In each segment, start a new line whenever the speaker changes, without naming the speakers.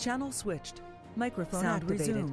Channel switched. Microphone activated.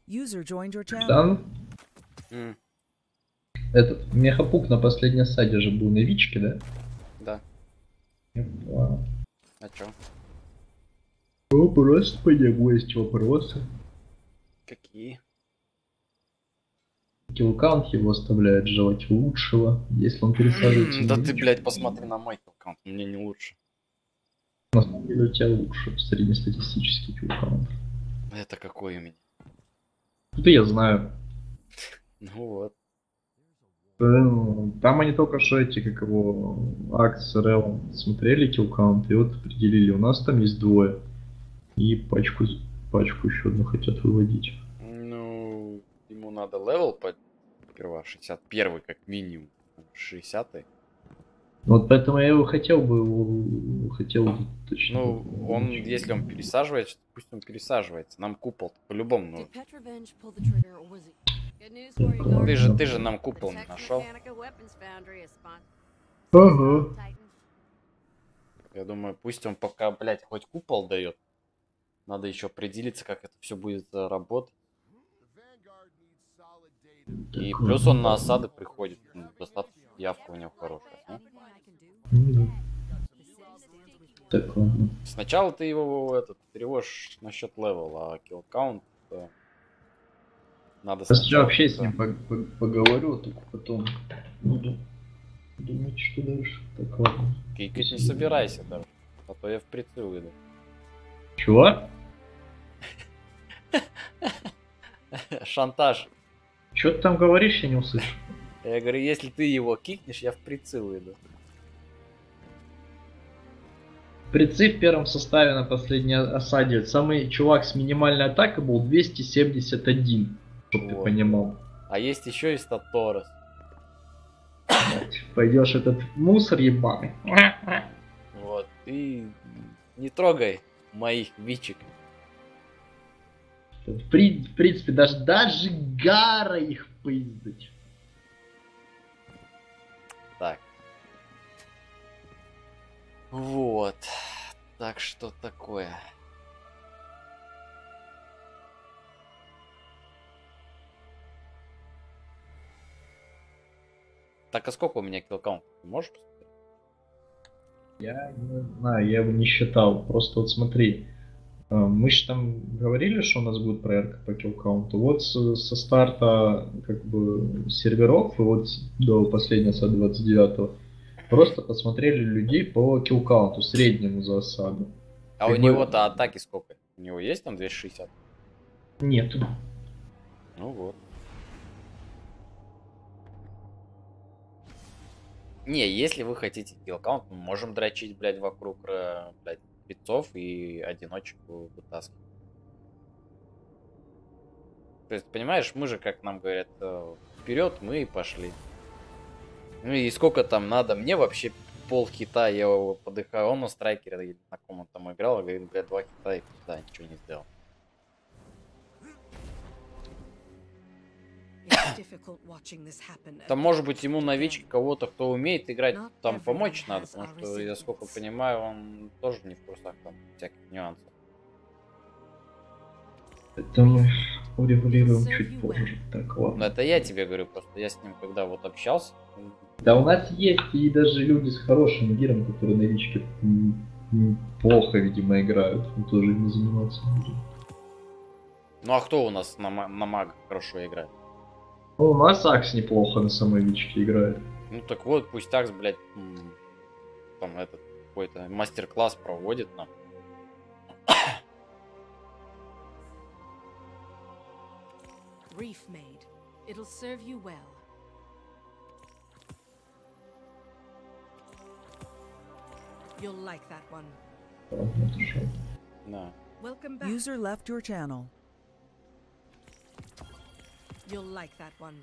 User joined your channel.
Да.
Этот мехапук на последней стадии же был новички, да?
Да.
Вау.
А чё?
Просто по нему есть вопросы.
Какие?
Киллкаунт его оставляет желать лучшего, если он пересаживается.
Да ты, блядь, посмотри на мой киллкаунт, мне не лучше.
На самом деле у тебя лучше среднестатистический киллкаунт.
Это какой у меня?
Это я знаю.
Ну вот.
Там они только что эти, как его, Акт с РЛ смотрели киллкаунт, и вот определили, у нас там есть двое. И пачку еще одну хотят выводить.
Ну, ему надо левел сперва 61 как минимум, 60-й.
Вот поэтому я его хотел точно.
Ну, он, если он пересаживается, пусть он пересаживается. Нам купол по-любому нужен. Ты же нам купол не нашел.
Ага.
Я думаю, пусть он пока, блядь, хоть купол дает. Надо еще определиться, как это все будет работать. И плюс он на осады приходит. Достаточно явка у него хорошая.
Так, ладно.
Сначала ты его тревожишь насчет левела, а киллкаунт надо
Я
сначала.
вообще с ним поговорю, только потом буду думать, что дальше. Так, ладно.
Кикать не собирайся даже, а то я в прицел иду.
Чего?
Шантаж.
Что ты там говоришь, я не услышу.
Я говорю, если ты его кикнешь, я в прицел иду.
Прицы в первом составе на последней осаде. Самый чувак с минимальной атакой был 271, чтоб ты
Вот.
понимал.
А есть еще и Статорос.
Пойдешь этот мусор ебаный.
Вот. И не трогай моих вичек.
В принципе, даже гара их пиздить.
Так. Вот. Так что такое. Так, а сколько у меня киллкаунт? Ты можешь посмотреть?
Я не знаю, я его не считал. Просто вот смотри. Мы же там говорили, что у нас будет проверка по киллкаунту. Вот со старта как бы серверов и вот до последнего осады 29-го просто посмотрели людей по киллкаунту, среднему за осаду.
А
Как
у
бы
него-то атаки сколько? У него есть там 260?
нету.
Ну вот. Не, если вы хотите киллкаунт, мы можем дрочить, блядь, вокруг, блядь, спецов и одиночек вытаскивать. То есть, понимаешь, мы же, как нам говорят, вперед мы и пошли. Ну и сколько там надо? Мне вообще пол хита, я его подыхаю. Он на страйкере, или на ком он там играл, говорит, блядь, 2 хита и да, ничего не сделал. Там, может быть, ему новички кого-то, кто умеет играть, там помочь надо, потому что, я сколько понимаю, он тоже не в курсах там всяких нюансов.
Это мы урегулируем чуть позже. Так, ладно.
Но это я тебе говорю, просто я с ним когда вот общался.
Да, у нас есть и даже люди с хорошим гиром, которые новички плохо, видимо, играют. Мы тоже не заниматься будем.
Ну а кто у нас на мага хорошо играет?
Ну, у нас Акс неплохо на самой вичке играет.
Ну так вот, пусть Акс, блядь, там этот какой-то мастер-класс проводит нам.
Reef made. It'll serve you well. You'll like that one.
Ладно, отошел.
Да.
Welcome back.
User left your channel.
You'll like that one.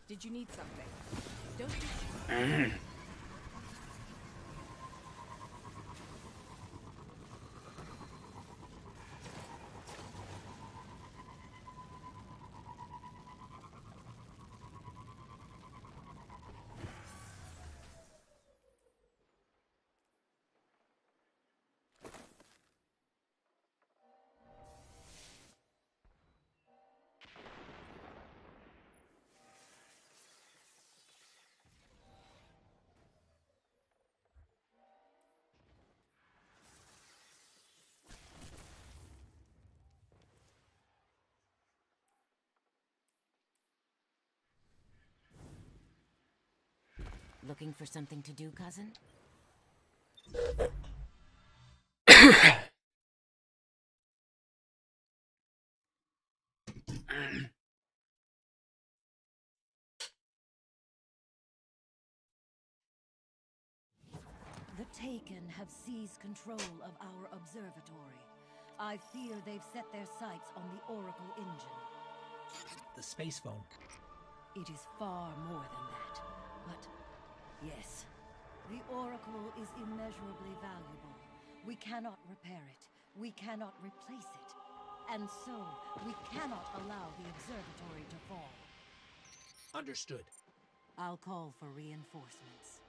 Did you need something? Don't you...
Looking for something to do, cousin?
The Taken have seized control of our observatory. I fear they've set their sights on the Oracle engine.
The space phone.
It is far more than that. But, yes, the Oracle is immeasurably valuable. We cannot repair it. We cannot replace it. And so, we cannot allow the observatory to fall.
Understood.
I'll call for reinforcements.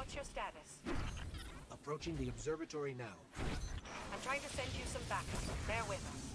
What's your status?
Approaching the observatory now.
I'm trying to send you some backup. Bear with us.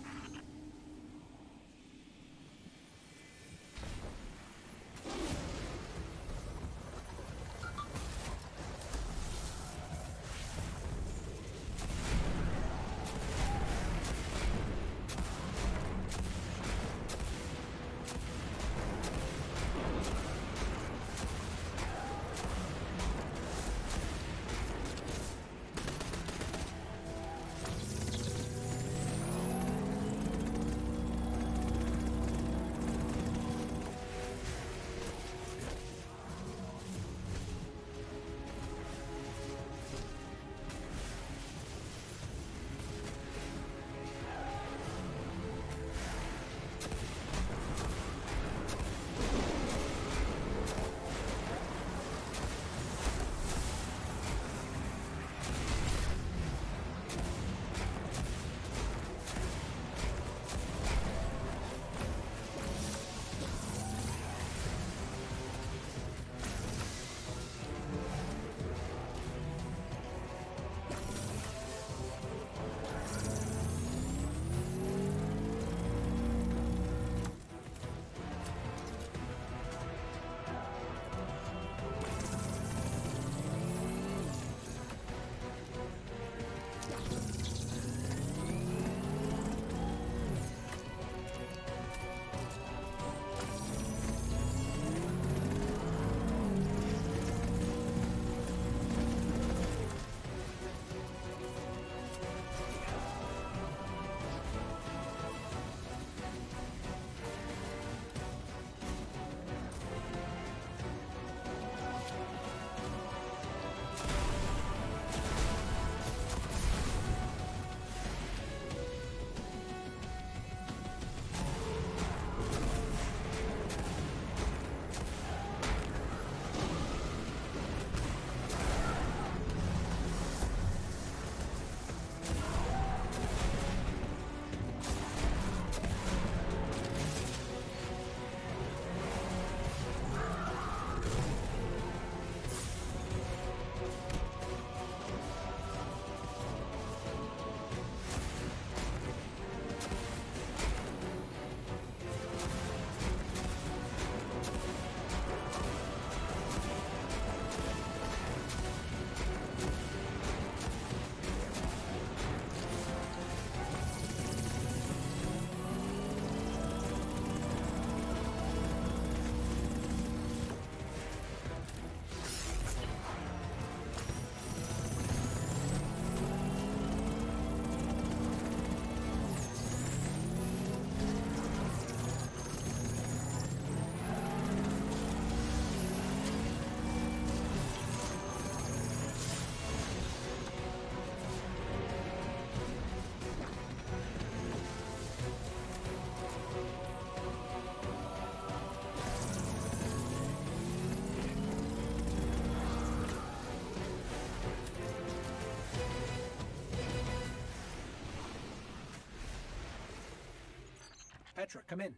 Petra, come in.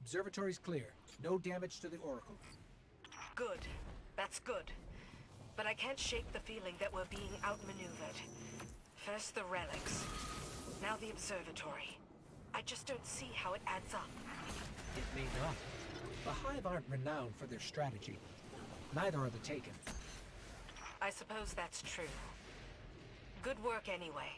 Observatory's clear. No damage to the Oracle.
Good. That's good. But I can't shake the feeling that we're being outmaneuvered. First the relics. Now the observatory. I just don't see how it adds up.
It may not. The Hive aren't renowned for their strategy. Neither are the Taken.
I suppose that's true. Good work anyway.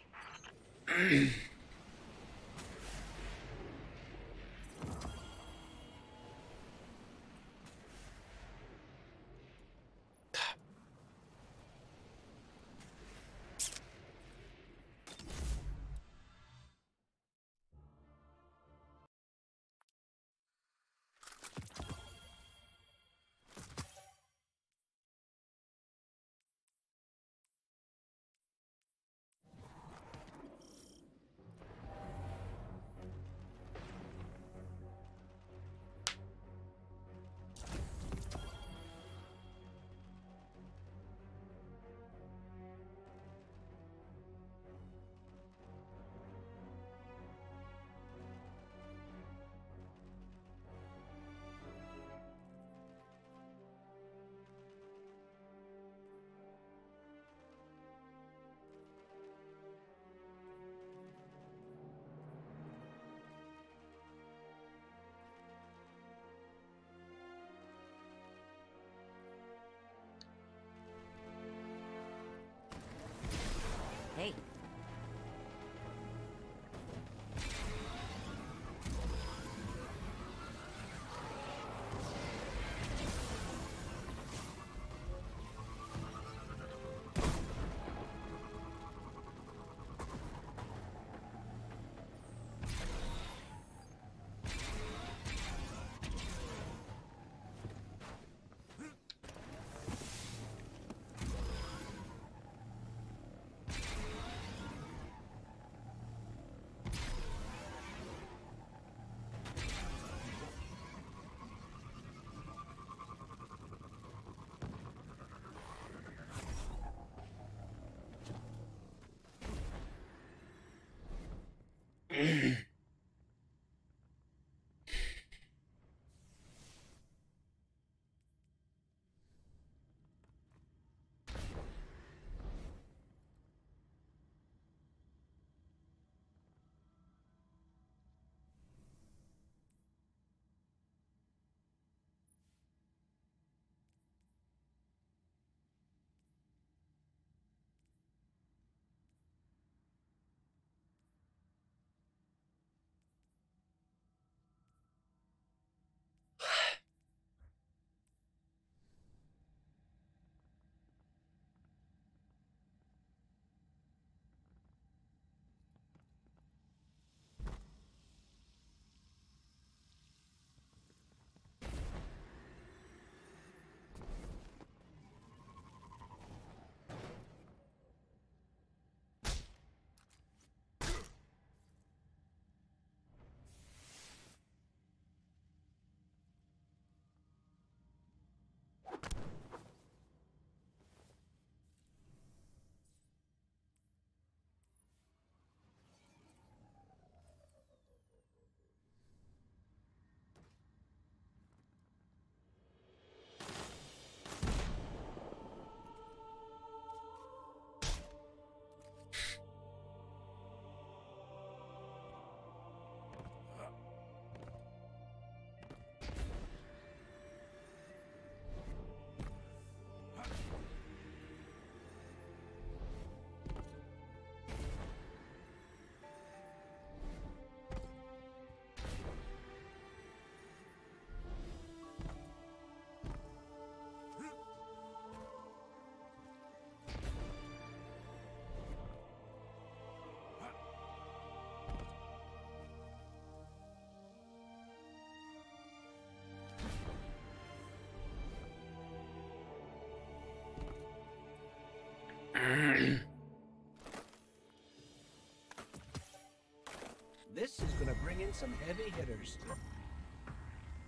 This is gonna bring in some heavy hitters.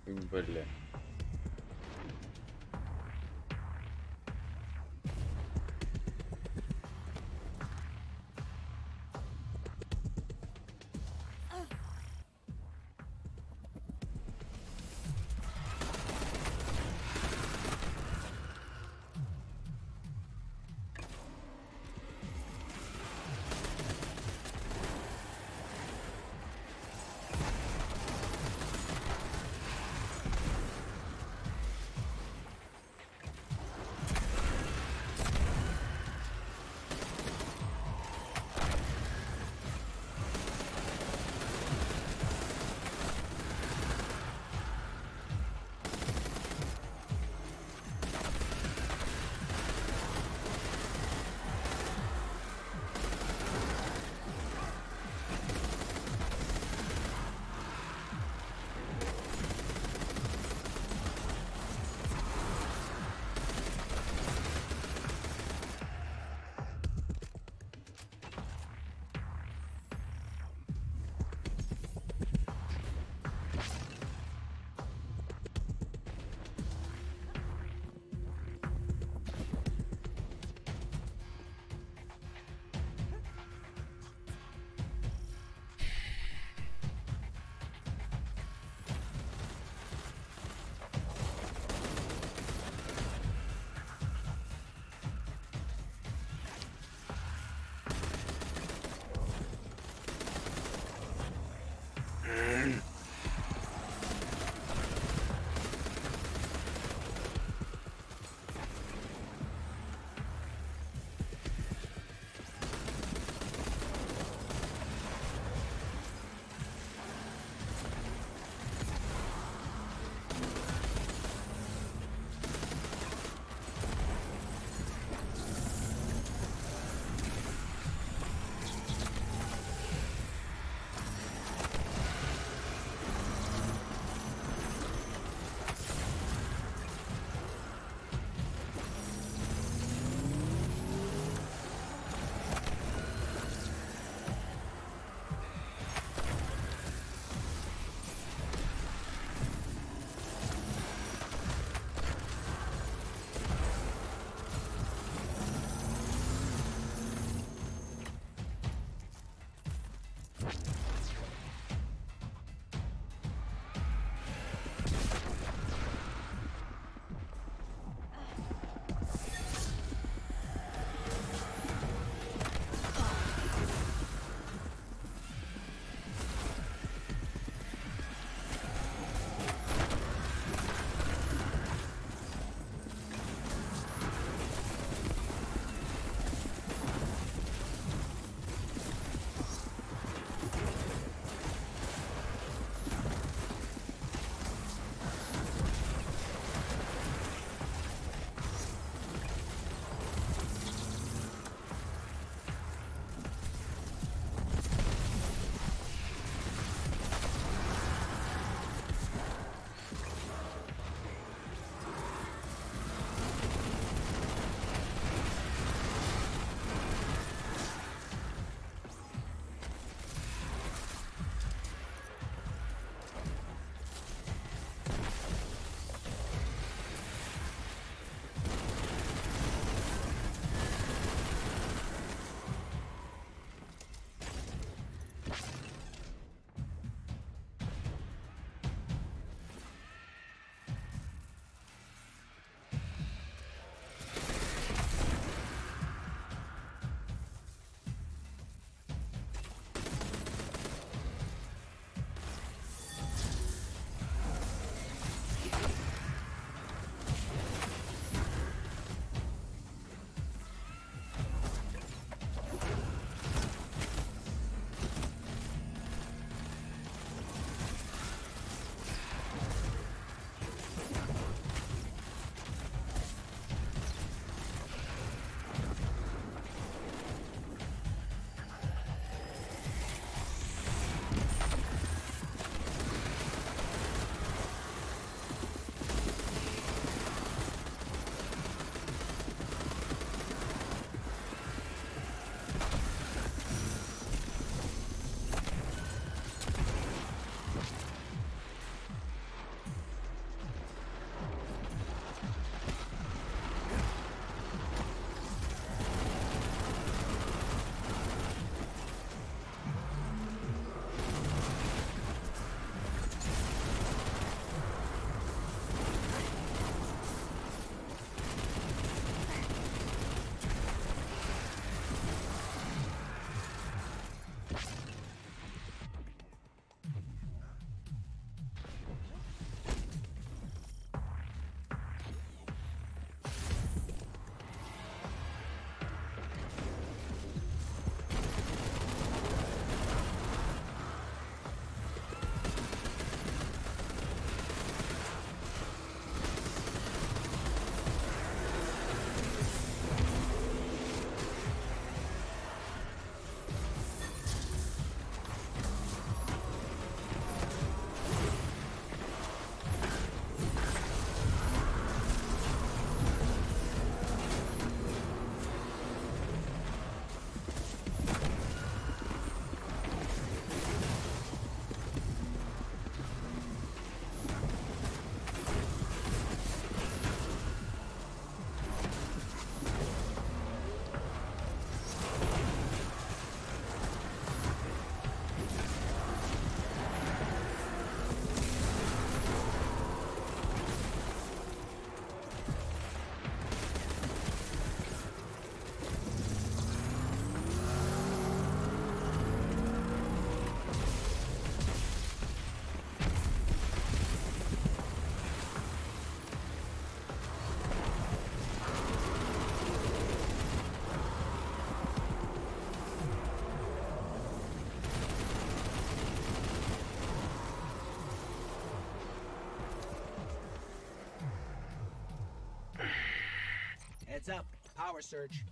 Бля.
Heads up, power surge.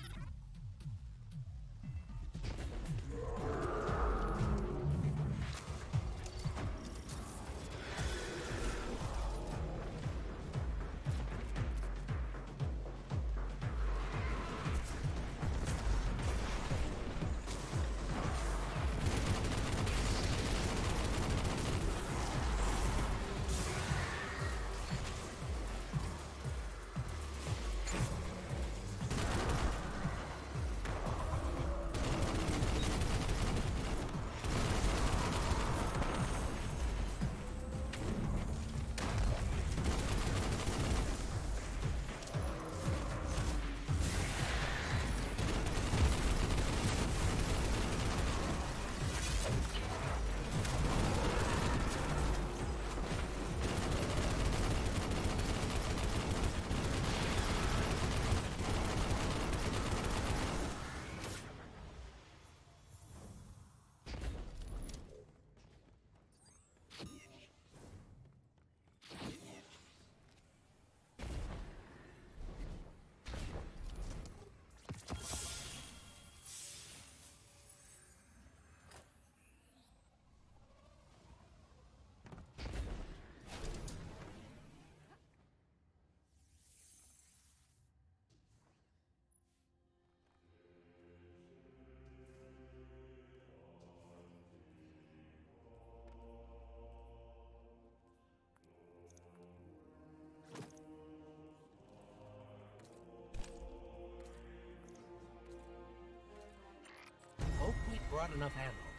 Hope we brought enough ammo.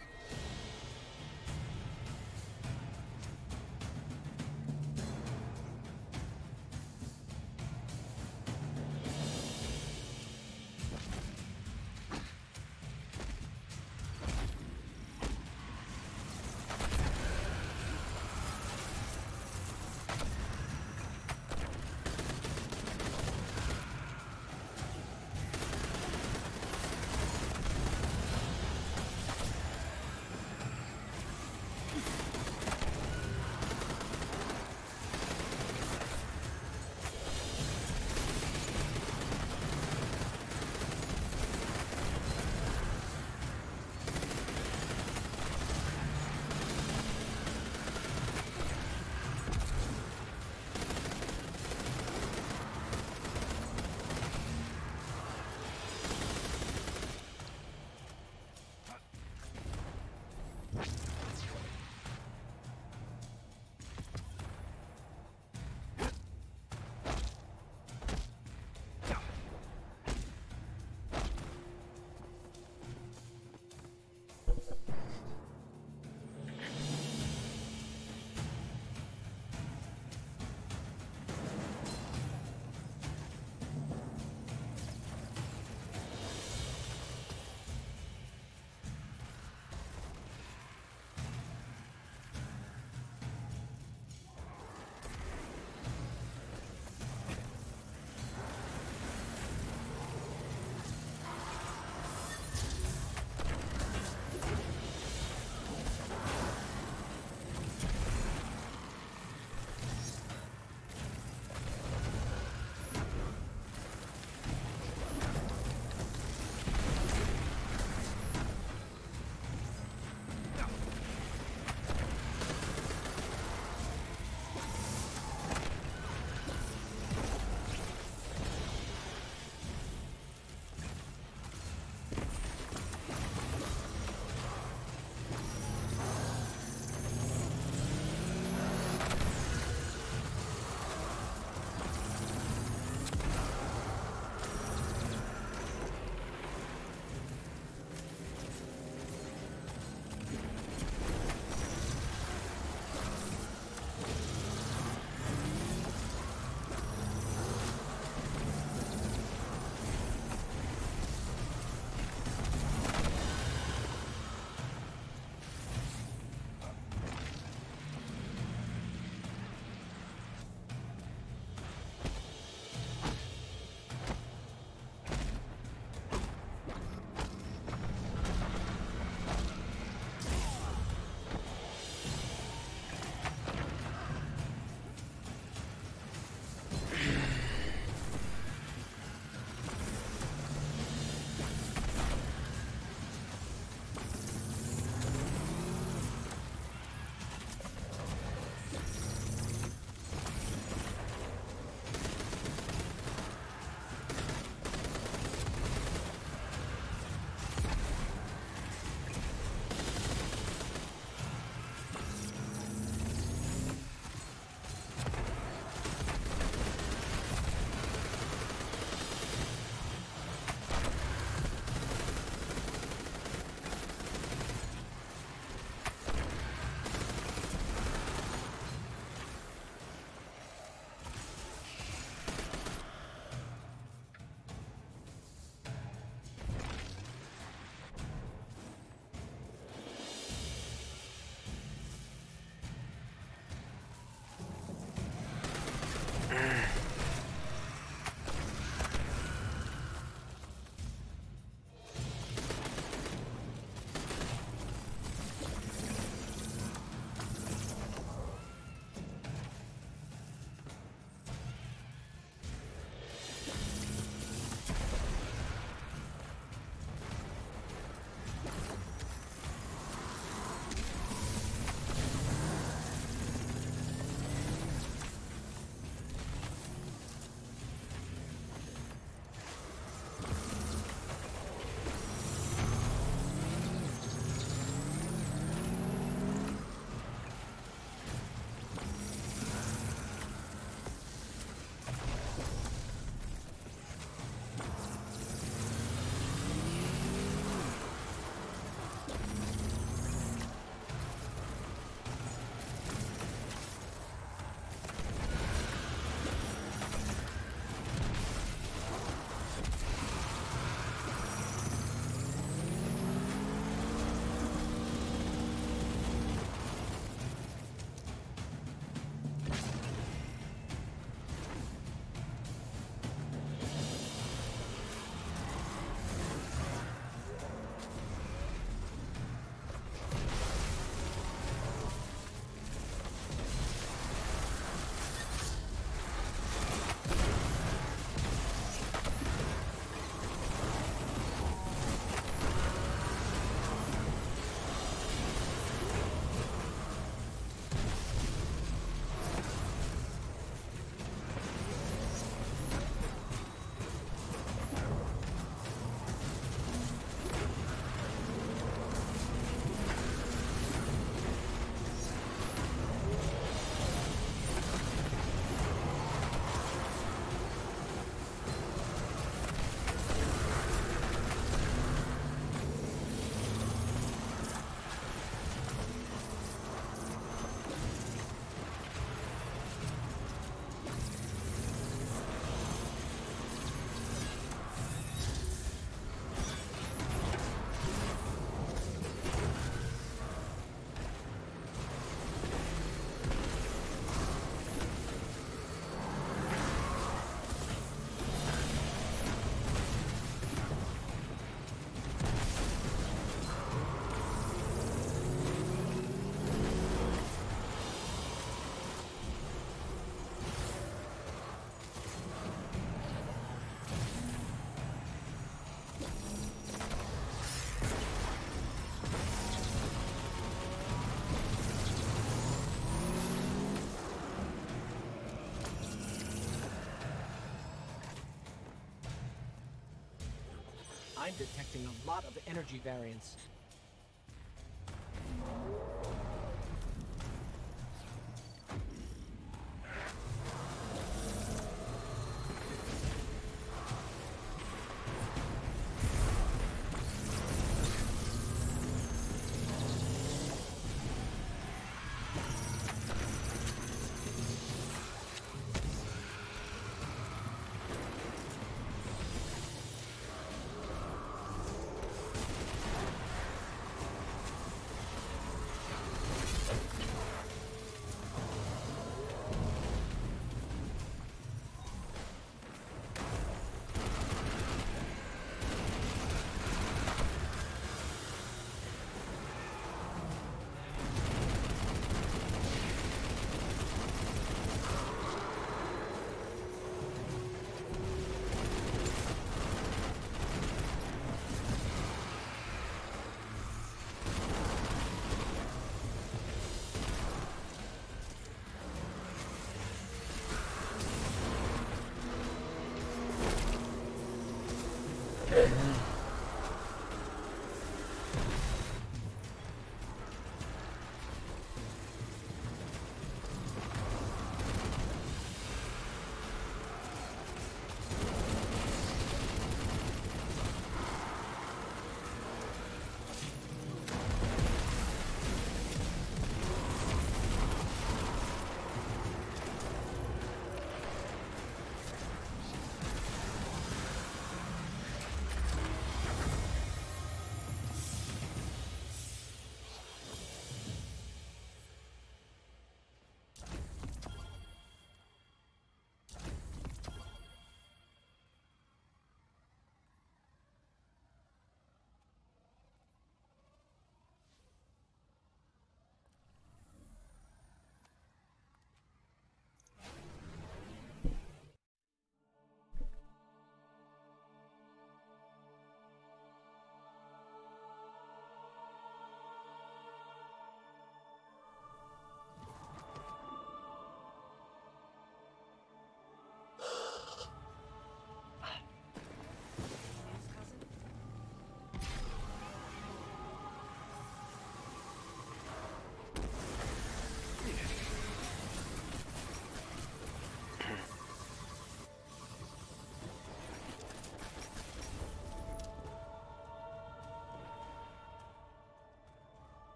I'm detecting a lot of energy variance.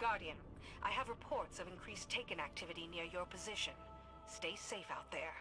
Guardian, I have reports of increased Taken activity near your position. Stay safe out there.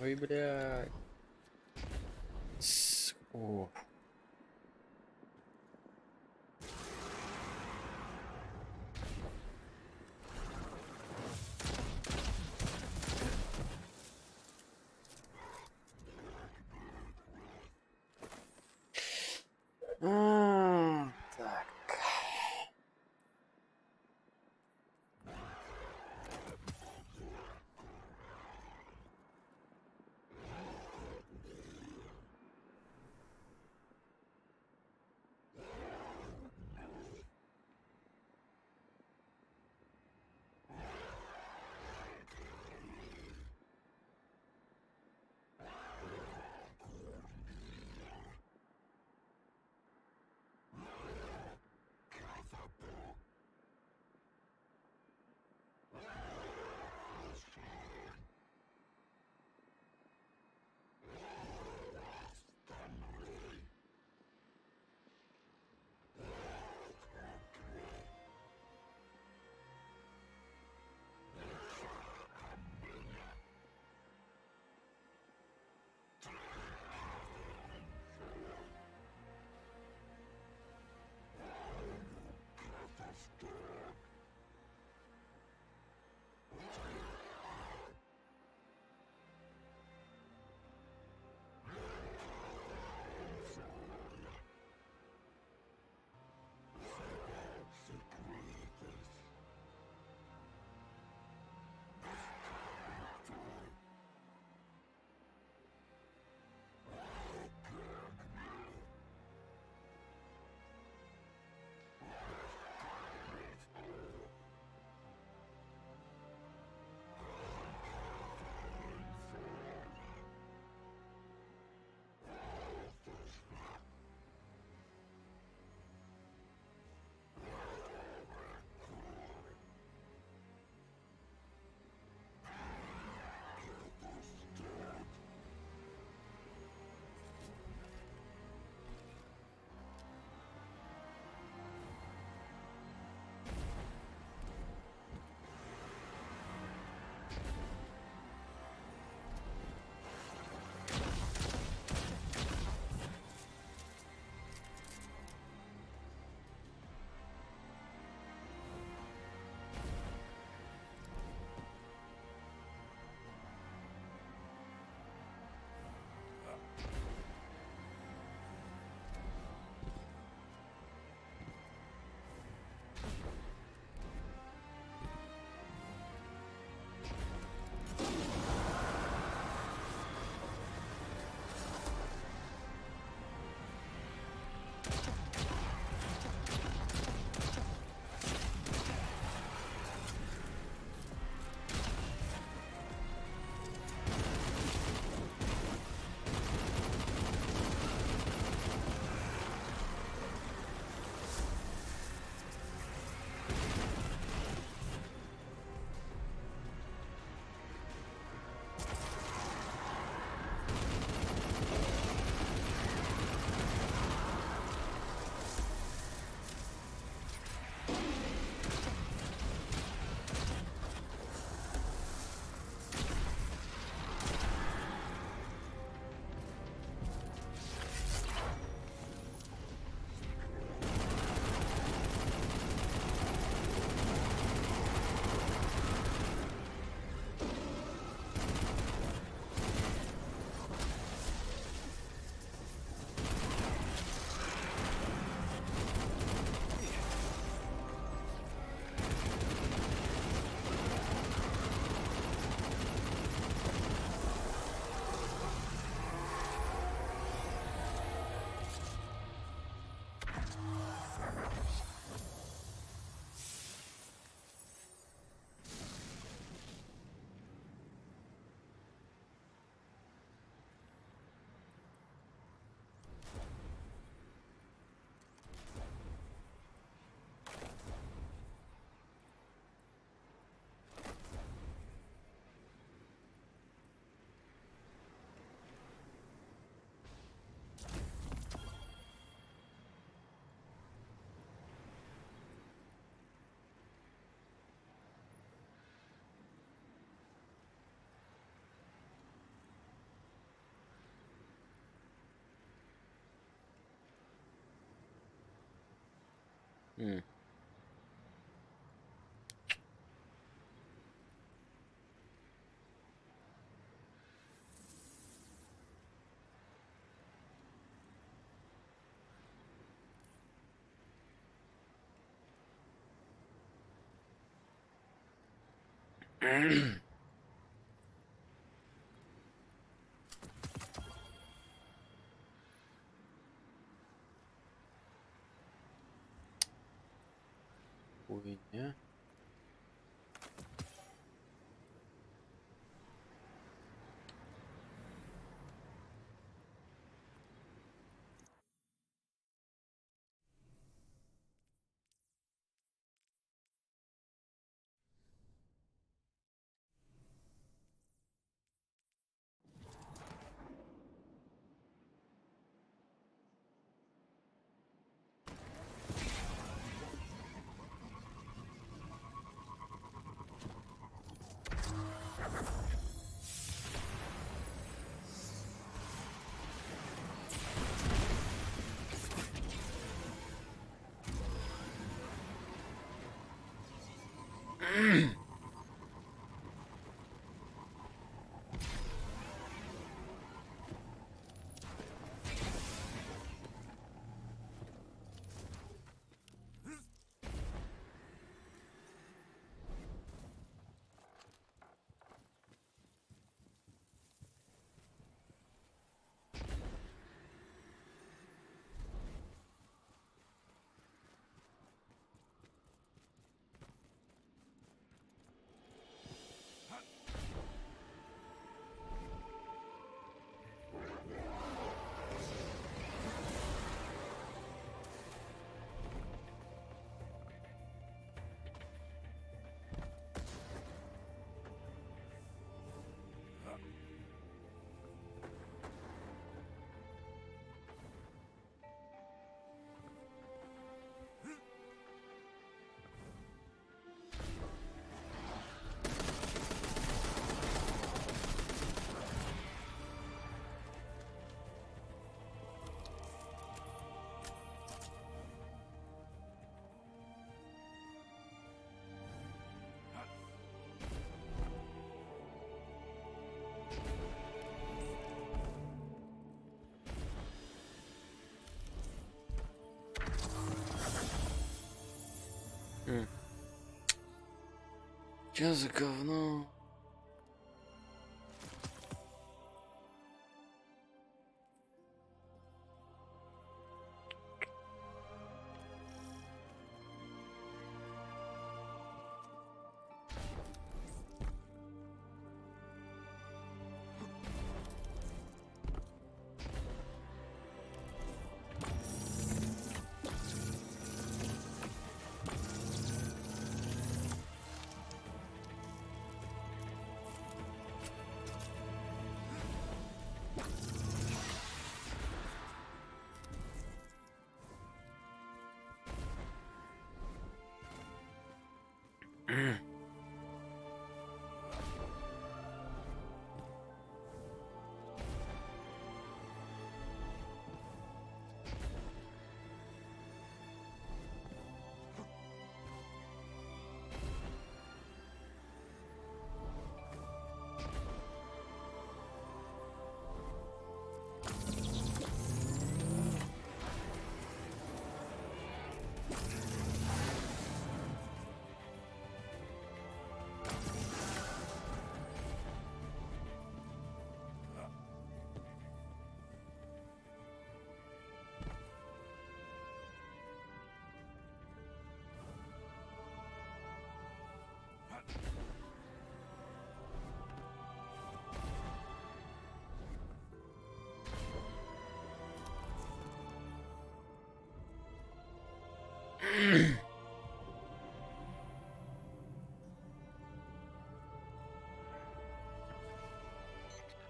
Ой, блядь. О. Так. Mm. Хуйня. Чё за говно?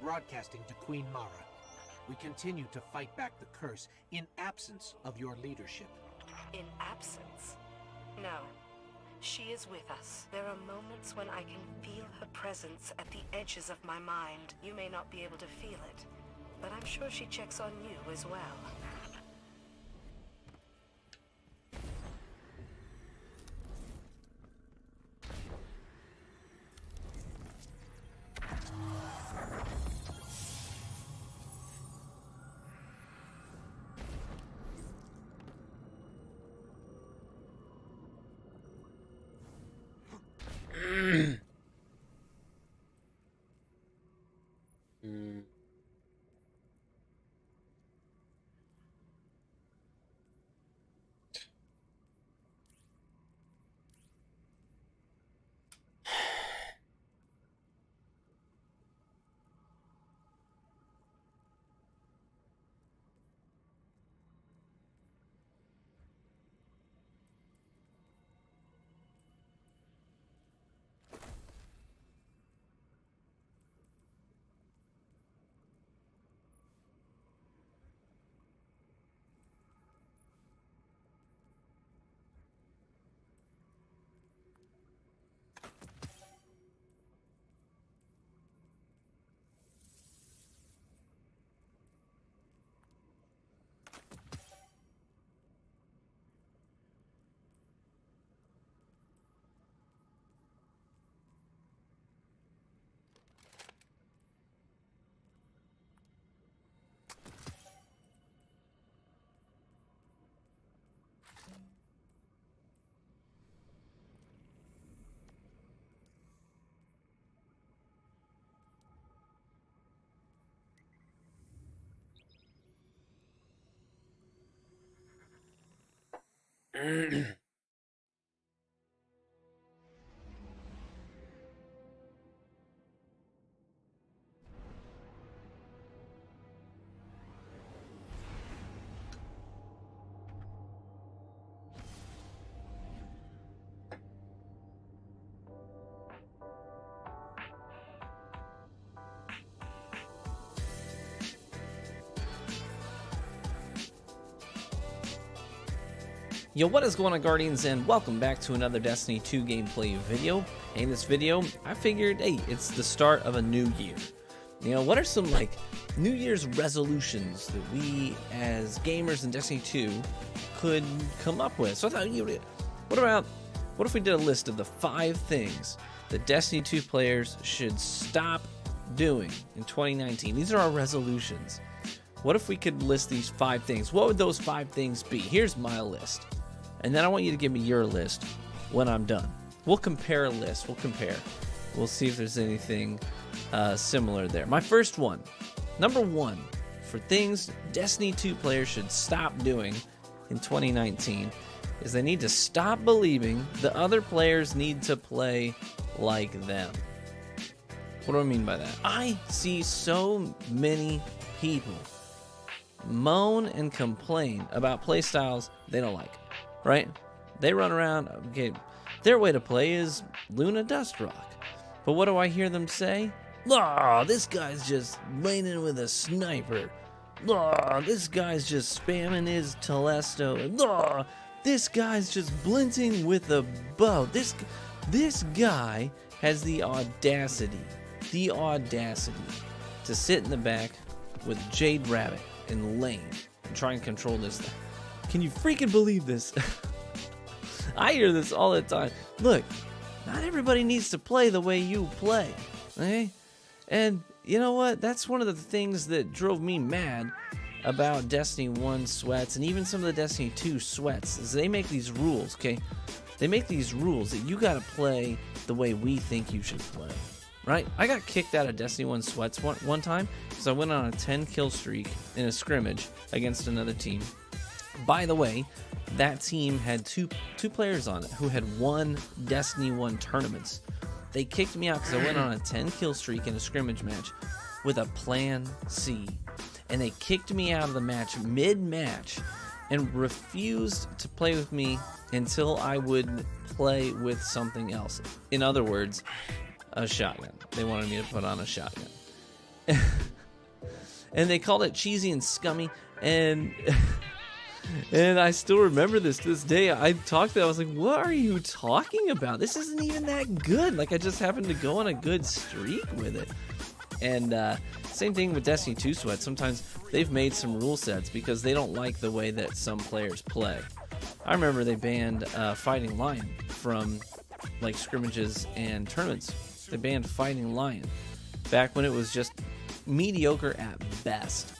Broadcasting to Queen Mara. We continue to fight back the curse in absence of your leadership.
In absence? No. She is with us. There are moments when I can feel her presence at the edges of my mind. You may not be able to feel it, but I'm sure she checks on you as well.
Yo, what is going on, Guardians, and welcome back to another Destiny 2 gameplay video. In this video, I figured, hey, it's the start of a new year. You know, what are some, like, New Year's resolutions that we, as gamers in Destiny 2, could come up with? So I thought, what if we did a list of the 5 things that Destiny 2 players should stop doing in 2019? These are our resolutions. What if we could list these 5 things? What would those 5 things be? Here's my list. And then I want you to give me your list when I'm done. We'll compare a list. We'll see if there's anything similar there. My first one, number 1, for things Destiny 2 players should stop doing in 2019 is they need to stop believing that other players need to play like them. What do I mean by that? I see so many people moan and complain about playstyles they don't like. Right? They run around, okay, their way to play is Luna Dustrock. But what do I hear them say? Oh, this guy's just laning with a sniper. Oh, this guy's just spamming his Telesto. Oh, this guy's just blinking with a bow. This guy has the audacity to sit in the back with Jade Rabbit and Lane and try and control this thing. Can you freaking believe this? I hear this all the time. Look, not everybody needs to play the way you play, okay? And you know what? That's one of the things that drove me mad about Destiny 1 sweats and even some of the Destiny 2 sweats is they make these rules, okay? They make these rules that you gotta play the way we think you should play, right? I got kicked out of Destiny 1 sweats one time because I went on a 10 kill streak in a scrimmage against another team. By the way, that team had two players on it who had won Destiny 1 tournaments. They kicked me out because I went on a 10 kill streak in a scrimmage match with a plan C. And they kicked me out of the match mid-match and refused to play with me until I would play with something else. In other words, a shotgun. They wanted me to put on a shotgun. And they called it cheesy and scummy, and I still remember this to this day. I talked to them, I was like, what are you talking about? This isn't even that good. Like, I just happened to go on a good streak with it. And same thing with Destiny 2 sweat. Sometimes they've made some rule sets because they don't like the way that some players play. I remember they banned Fighting Lion from like scrimmages and tournaments. They banned Fighting Lion back when it was just mediocre at best.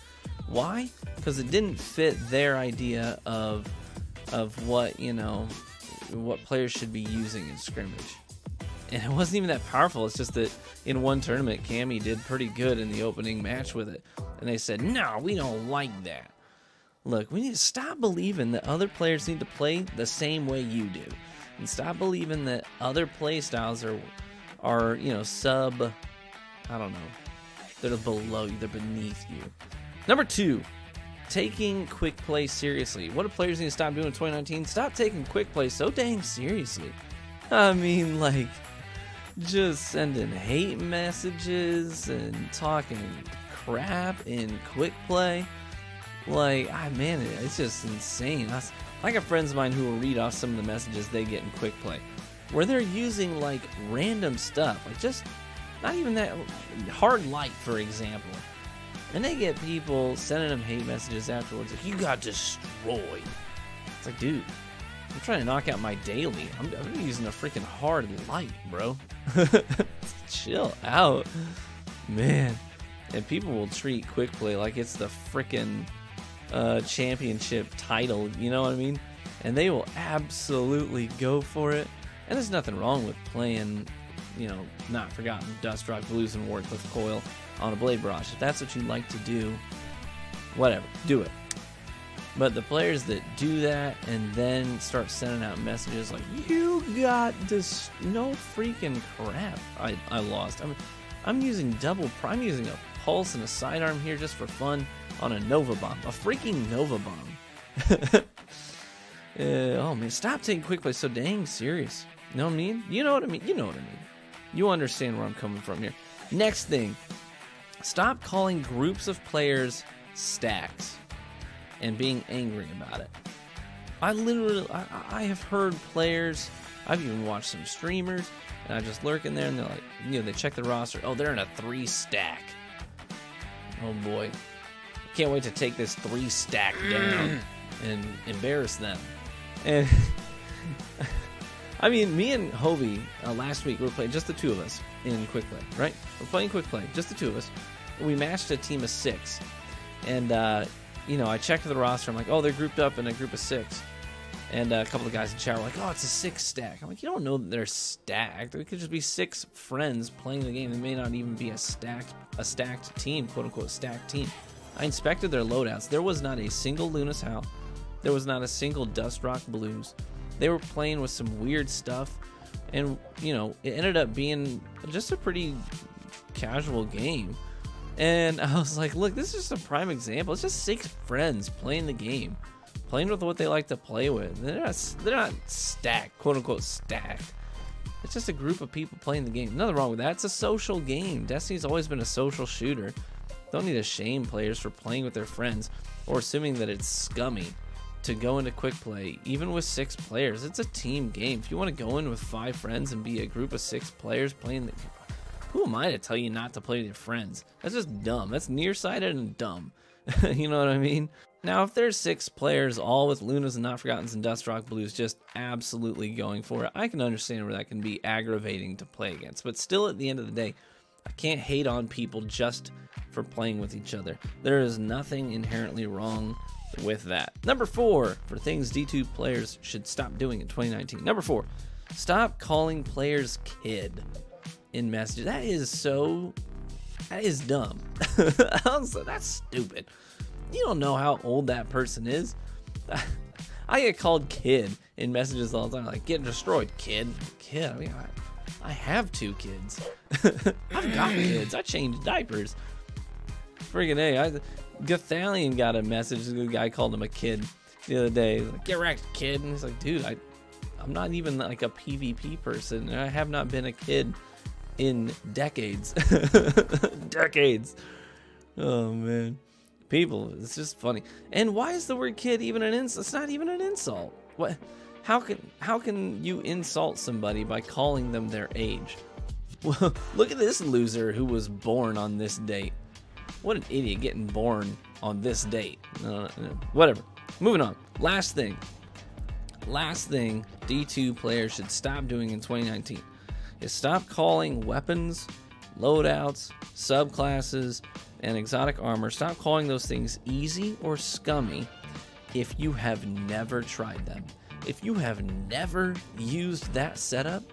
Why? Because it didn't fit their idea of what, you know, what players should be using in scrimmage. And it wasn't even that powerful. It's just that in one tournament, Cammy did pretty good in the opening match with it. And they said, no, we don't like that. Look, we need to stop believing that other players need to play the same way you do. And stop believing that other play styles are, you know, I don't know. They're below you, they're beneath you. Number 2, taking quick play seriously. What do players need to stop doing in 2019? Stop taking quick play so dang seriously. I mean, like, just sending hate messages and talking crap in quick play. Like, man, it's just insane. I got friends of mine who will read off some of the messages they get in quick play, where they're using, like, random stuff. Like, just not even that hard light, for example. And they get people sending them hate messages afterwards, like, you got destroyed. It's like, dude, I'm trying to knock out my daily. I'm using a freaking hard light, bro. Chill out, man. And people will treat quick play like it's the freaking championship title, you know what I mean? And they will absolutely go for it. And there's nothing wrong with playing, you know, Not Forgotten, Dustrock, Blues, and Warcliffe Coil on a Blade Barrage. If that's what you like to do, whatever, do it. But the players that do that and then start sending out messages like, you got this, no freaking crap. I lost. I'm using I'm using a pulse and a sidearm here just for fun on a Nova Bomb. A freaking Nova Bomb. Oh man, stop taking quick play so dang serious. You know what I mean? You know what I mean? You know what I mean. You understand where I'm coming from here. Next thing, stop calling groups of players stacks and being angry about it. I have heard players, I've even watched some streamers, and I just lurk in there and they're like, you know, they check the roster, oh, they're in a 3 stack. Oh boy. Can't wait to take this 3 stack down and embarrass them. And I mean, me and Hovey last week, we were playing just the 2 of us in quick play, right? We're playing quick play, just the 2 of us. We matched a team of 6. And, you know, I checked the roster. I'm like, oh, they're grouped up in a group of 6. And a couple of guys in chat were like, oh, it's a 6 stack. I'm like, you don't know that they're stacked. It could just be 6 friends playing the game. It may not even be a stacked team, quote unquote stacked team. I inspected their loadouts. There was not a single Lunas Howl. There was not a single Dust Rock Blues. They were playing with some weird stuff. And, you know, it ended up being just a pretty casual game. And I was like, look, this is just a prime example. It's just 6 friends playing the game, playing with what they like to play with. They're not stacked, quote unquote stacked. It's just a group of people playing the game. Nothing wrong with that. It's a social game. Destiny's always been a social shooter. Don't need to shame players for playing with their friends or assuming that it's scummy to go into quick play, even with 6 players. It's a team game. If you want to go in with 5 friends and be a group of 6 players playing the game, who am I to tell you not to play with your friends? That's just dumb. That's nearsighted and dumb. You know what I mean? Now, if there's 6 players, all with Lunas and Not Forgottens and Dust Rock Blues just absolutely going for it, I can understand where that can be aggravating to play against. But still, at the end of the day, I can't hate on people just for playing with each other. There is nothing inherently wrong with that. Number 4, for things D2 players should stop doing in 2019. Number 4, stop calling players kid in messages. That is dumb. That's stupid. You don't know how old that person is. I get called kid in messages all the time, like, get destroyed, kid. I mean, I have 2 kids. I've got kids. I change diapers. Friggin' A. Gathalion got a message. The guy called him a kid the other day. He's like, get wrecked, kid. And he's like, dude, I'm not even like a PvP person. I have not been a kid in decades. Decades. Oh man, people, it's just funny. And why is the word kid even an insult? It's not even an insult. What? How can you insult somebody by calling them their age? Well, look at this loser who was born on this date. What an idiot, getting born on this date. Whatever. Moving on. Last thing D2 players should stop doing in 2019 is stop calling weapons, loadouts, subclasses, and exotic armor. Stop calling those things easy or scummy if you have never tried them. If you have never used that setup,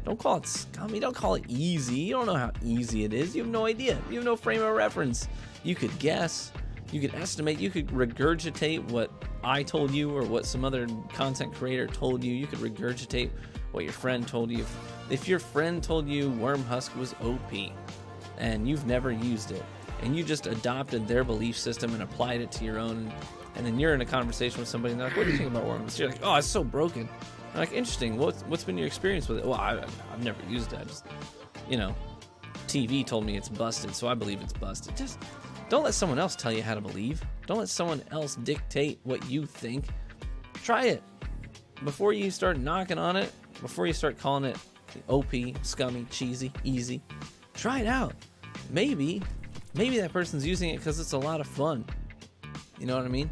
don't call it scummy. Don't call it easy. You don't know how easy it is. You have no idea. You have no frame of reference. You could guess. You could estimate. You could regurgitate what I told you or what some other content creator told you. You could regurgitate what your friend told you. If your friend told you Wormhusk was OP and you've never used it and you just adopted their belief system and applied it to your own, and then you're in a conversation with somebody and they're like, what do you think about Wormhusk? You're like, oh, it's so broken. I'm like, interesting. What's been your experience with it? Well, I've never used it. I just, you know, TV told me it's busted, so I believe it's busted. Just don't let someone else tell you how to believe. Don't let someone else dictate what you think. Try it. Before you start knocking on it, before you start calling it OP, scummy, cheesy, easy, try it out. Maybe that person's using it because it's a lot of fun. You know what I mean?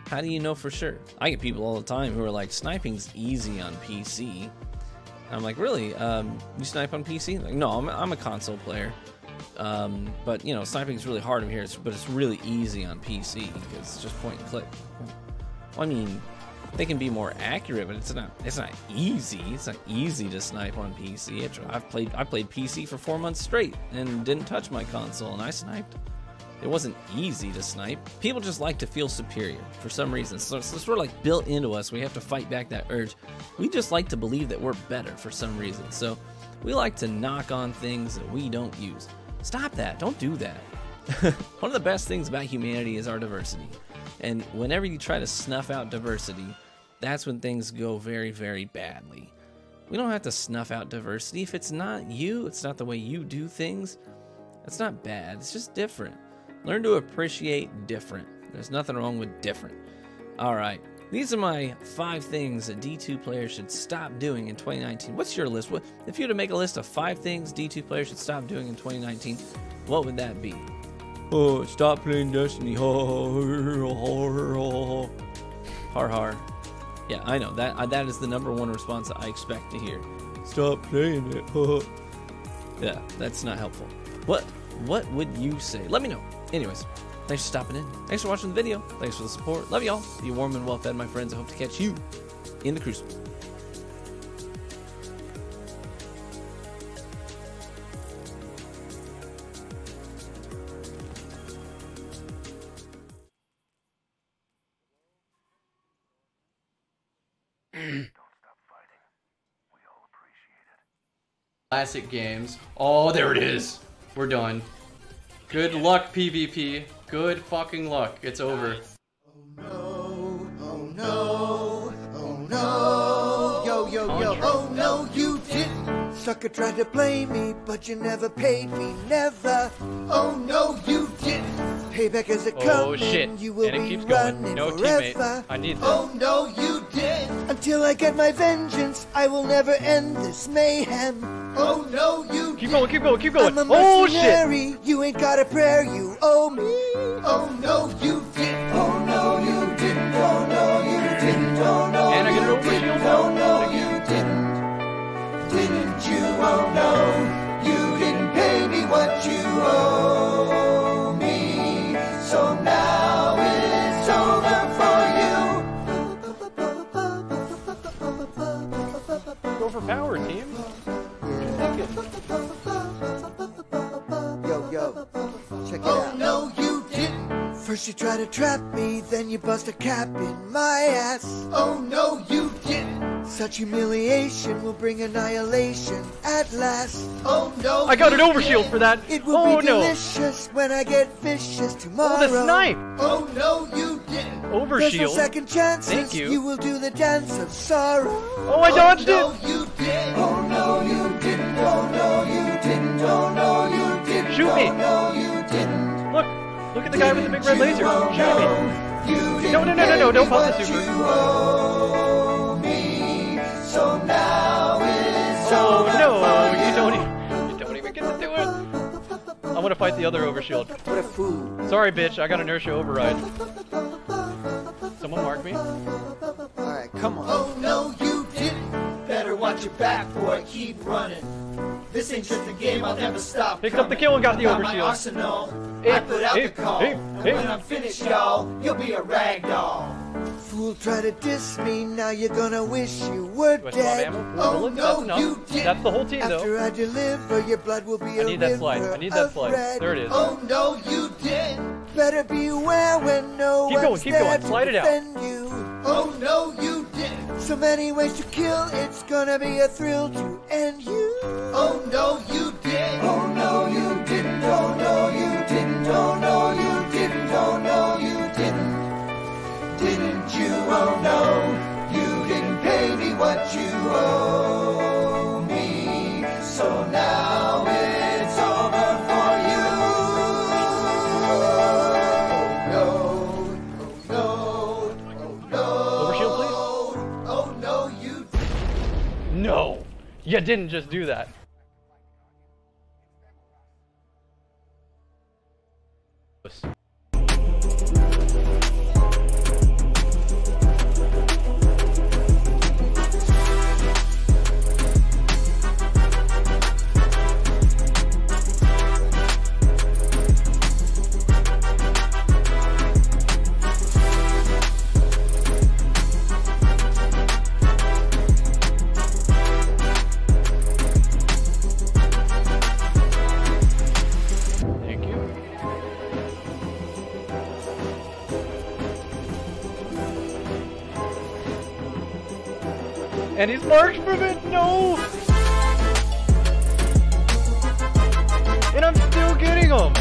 How do you know for sure? I get people all the time who are like, sniping's easy on PC. And I'm like, really? You snipe on PC? Like, no, I'm a console player. But you know, sniping's really hard over here, but it's really easy on PC because it's just point and click. Well, I mean, they can be more accurate, but it's not easy. It's not easy to snipe on PC. I played PC for 4 months straight and didn't touch my console, and I sniped. It wasn't easy to snipe. People just like to feel superior for some reason. So it's sort of like built into us. We have to fight back that urge. We just like to believe that we're better for some reason. So we like to knock on things that we don't use. Stop that. Don't do that. One of the best things about humanity is our diversity. And whenever you try to snuff out diversity, that's when things go very, very badly. We don't have to snuff out diversity. If it's not you, it's not the way you do things, that's not bad. It's just different. Learn to appreciate different. There's nothing wrong with different. All right. These are my 5 things that D2 players should stop doing in 2019. What's your list? If you were to make a list of 5 things D2 players should stop doing in 2019, what would that be? Oh, stop playing Destiny. Har. Yeah, I know. That is the #1 response that I expect to hear. Stop playing it. Yeah, that's not helpful. What would you say? Let me know. Anyways, thanks for stopping in. Thanks for watching the video. Thanks for the support. Love y'all. Be warm and well fed, my friends. I hope to catch you in the Crucible.
Classic games. Oh, there it is. We're done. Good luck, PvP. Good fucking luck. It's over.
Oh no, oh no, yo, oh no, you didn't. Sucker tried to play me, but you never paid me, never. Oh no, you didn't. Payback is a coming,
shit.
You will
And it
be
keeps going.
running
No
forever.
teammate. I need this.
Oh no, you didn't. Until I get my vengeance, I will never end this mayhem. Oh no, you
Keep going, keep going, keep going.
I'm a
Oh shit!
mercenary. You ain't got a prayer, you owe me. Oh no, you didn't. Oh no, you didn't. Oh no, you didn't. Oh no,
And I get an
you
overshield.
didn't. Oh no, you didn't. Didn't you? Oh no, you didn't pay me what you owe me. So now it's over for you.
Go for power, team.
Yo, check it out. Oh no, you didn't. First you try to trap me, then you bust a cap in my ass. Oh no, you didn't. Such humiliation will bring annihilation at last. Oh no,
I got an overshield for that.
It will be delicious when I get vicious tomorrow.
Oh, the snipe.
Oh no, you didn't.
Overshield.
There's no second chances.
Thank you.
You will do the dance of sorrow.
Oh, I dodged it.
Oh no, you didn't. Oh no, you didn't. Oh no, you didn't. Oh no, you didn't.
Shoot me.
Oh no, you didn't.
Look at the guy with the big red laser. Shoot me. No, don't pop the super.
So now it's
over no, you don't even get to do it. I'm gonna fight the other overshield.
What a fool.
Sorry, bitch, I got inertia override. Someone mark me.
Alright, come on. Oh no, you didn't. Better watch your back, boy. Keep running. This ain't just a game I'll never stop.
Picked up the kill and got the
My
overshield.
arsenal. I put out the call. And when I'm finished, y'all, you'll be a ragdoll. Fool, try to diss me, now you're gonna wish you were
Do I still have
dead.
ammo?
Oh
That's
no, you didn't.
That's the whole team, though.
After I deliver, your blood will be a
need that slide.
river
I need that
of
slide.
red.
There it is.
Oh no, you didn't. Better beware when no
Keep going,
one's
keep
there
going.
to
Slide it out.
defend you. Oh no, you didn't. So many ways to kill, it's gonna be a thrill to end you. Oh no, you didn't. Oh no, you didn't. Oh no, you didn't. Oh no, you didn't. Oh no, you didn't. Didn't you? Oh no, you didn't pay me what you owe me. So now it's over for you. Oh no, oh no,
Overshield, please.
oh no, you
No, you didn't just do that.
And his marksman, no! And I'm still getting him!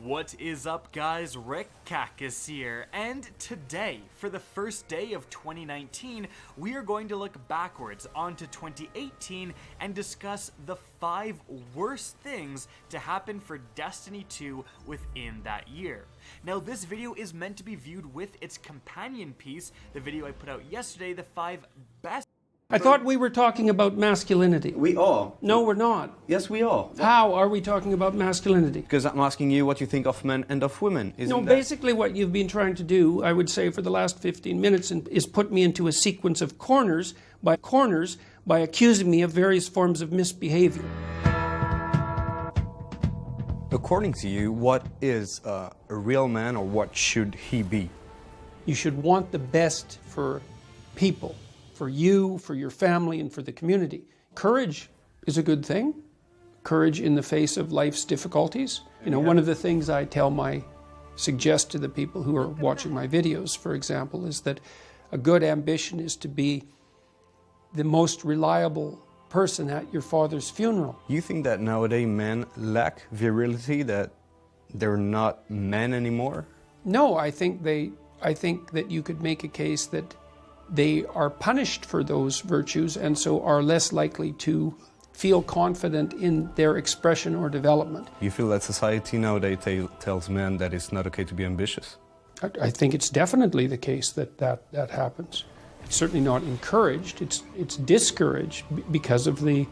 What is up, guys? Rick Cactus here, and today, for the first day of 2019, we are going to look backwards onto 2018 and discuss the 5 worst things to happen for Destiny 2 within that year. Now, this video is meant to be viewed with its companion piece, the video I put out yesterday, the 5 best.
I thought we were talking about masculinity.
We are.
No, we're not.
Yes, we are.
How are we talking about masculinity?
Because I'm asking you what you think of men and of women.
No, basically what you've been trying to do, I would say, for the last 15 minutes is put me into a sequence of corners by accusing me of various forms of misbehavior.
According to you, what is a real man, or what should he be?
You should want the best for people. For you, for your family, and for the community. Courage is a good thing. Courage in the face of life's difficulties. You know, one of the things I suggest to the people who are watching my videos, for example, is that a good ambition is to be the most reliable person at your father's funeral.
You think that nowadays men lack virility, that they're not men anymore?
No, I think that you could make a case that they are punished for those virtues and so are less likely to feel confident in their expression or development.
You feel that society nowadays tells men that it's not okay to be ambitious?
I think it's definitely the case that happens. It's certainly not encouraged, it's discouraged because of the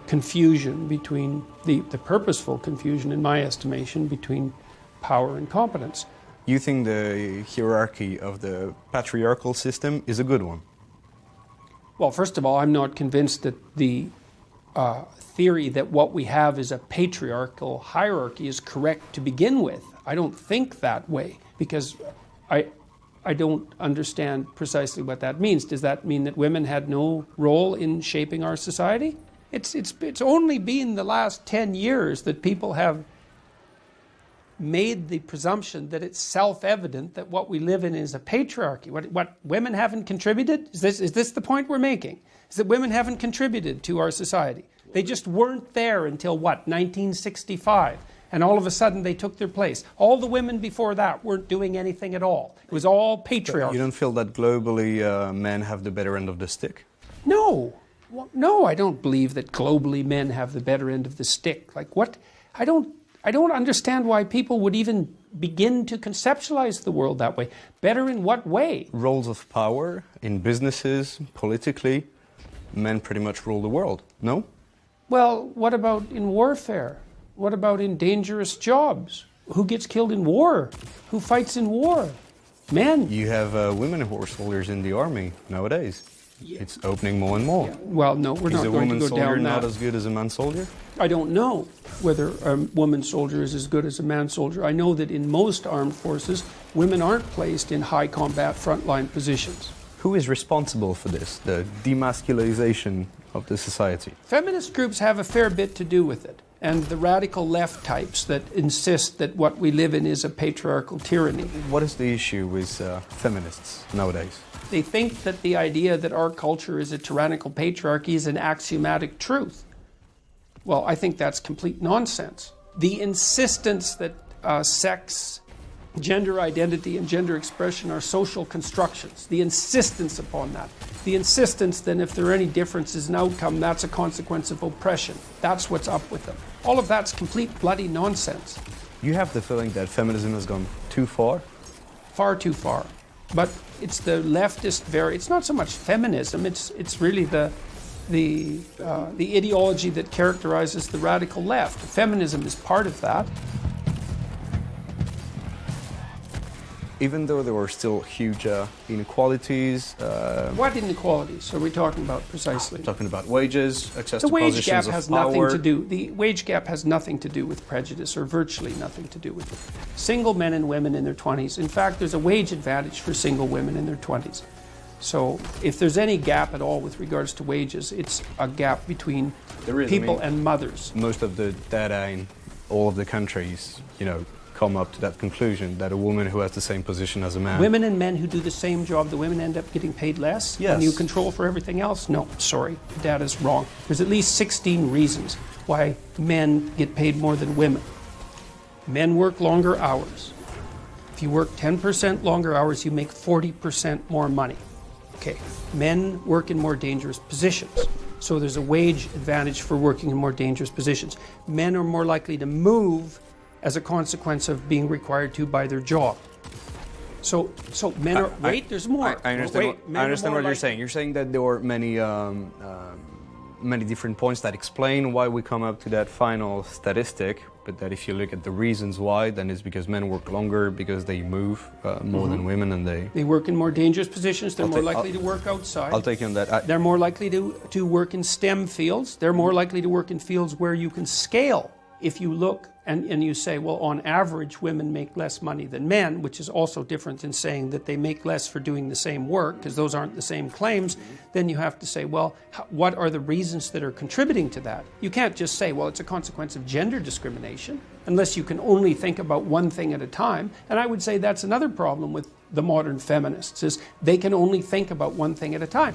confusion between, the purposeful confusion in my estimation, between power and competence.
You think the hierarchy of the patriarchal system is a good one?
Well, first of all, I'm not convinced that the theory that what we have is a patriarchal hierarchy is correct to begin with. I don't think that way, because I don't understand precisely what that means. Does that mean that women had no role in shaping our society? It's only been the last 10 years that people have made the presumption that it's self-evident that what we live in is a patriarchy. What women haven't contributed? Is this the point we're making? Is that women haven't contributed to our society? They just weren't there until what, 1965? And all of a sudden they took their place. All the women before that weren't doing anything at all. It was all patriarchy.
You don't feel that globally men have the better end of the stick?
No. Well, no, I don't believe that globally men have the better end of the stick. Like what? I don't understand why people would even begin to conceptualize the world that way. Better in what way?
Roles of power in businesses, politically, men pretty much rule the world, no?
Well, what about in warfare? What about in dangerous jobs? Who gets killed in war? Who fights in war? Men.
You have women horse soldiers in the army nowadays. Yeah. It's opening more and more.
Yeah. Well, no, we're not going to go down that.
Is a woman soldier not as good as a man soldier?
I don't know whether a woman soldier is as good as a man soldier. I know that in most armed forces, women aren't placed in high combat frontline positions.
Who is responsible for this, the demasculization of the society?
Feminist groups have a fair bit to do with it, and the radical left types that insist that what we live in is a patriarchal tyranny.
What is the issue with feminists nowadays?
They think that the idea that our culture is a tyrannical patriarchy is an axiomatic truth. Well, I think that's complete nonsense. The insistence that sex, gender identity, and gender expression are social constructions, the insistence upon that, the insistence that if there are any differences in outcome, that's a consequence of oppression. That's what's up with them. All of that's complete bloody nonsense.
You have the feeling that feminism has gone too far?
Far too far. But it's the leftist it's not so much feminism, it's really the ideology that characterizes the radical left. Feminism is part of that.
even though there were still huge inequalities.
What inequalities are we talking about precisely?
Talking about wages, access
the
to
wage
positions
gap
of
has
power.
nothing to do. The wage gap has nothing to do with prejudice, or virtually nothing to do with it. Single men and women in their 20s. In fact, there's a wage advantage for single women in their 20s. So if there's any gap at all with regards to wages, it's a gap between people and mothers.
Most of the data in all of the countries, you know, come up to that conclusion that a woman who has the same position as a man.
Women and men who do the same job, the women end up getting paid less?
Yes.
And you control for everything else? No, sorry, the data's wrong. There's at least 16 reasons why men get paid more than women. Men work longer hours. If you work 10% longer hours, you make 40% more money. Okay, men work in more dangerous positions. So there's a wage advantage for working in more dangerous positions. Men are more likely to move as a consequence of being required to by their job. So men are, there's more.
I understand what you're saying. You're saying that there were many different points that explain why we come up to that final statistic, but that if you look at the reasons why, then it's because men work longer, because they move more than women, and they
work in more dangerous positions. They're more likely to work outside.
I'll take you on that.
They're more likely to work in STEM fields. They're more likely to work in fields where you can scale. If you look and you say, well, on average, women make less money than men, which is also different than saying that they make less for doing the same work, because those aren't the same claims, then you have to say, well, what are the reasons that are contributing to that? You can't just say, well, it's a consequence of gender discrimination, unless you can only think about one thing at a time. And I would say that's another problem with the modern feminists, is they can only think about one thing at a time.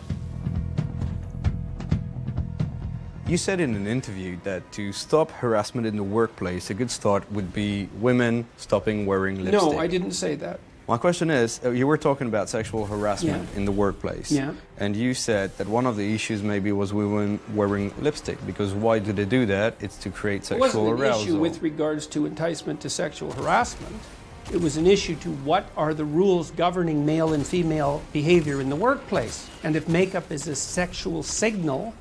You said in an interview that to stop harassment in the workplace, a good start would be women stopping wearing lipstick.
No, I didn't say that.
My question is, you were talking about sexual harassment in the workplace.
Yeah.
And you said that one of the issues maybe was women wearing lipstick, because why do they do that? It's to create sexual arousal.
It wasn't an issue with regards to enticement to sexual harassment. It was an issue to what are the rules governing male and female behavior in the workplace. And if makeup is a sexual signal,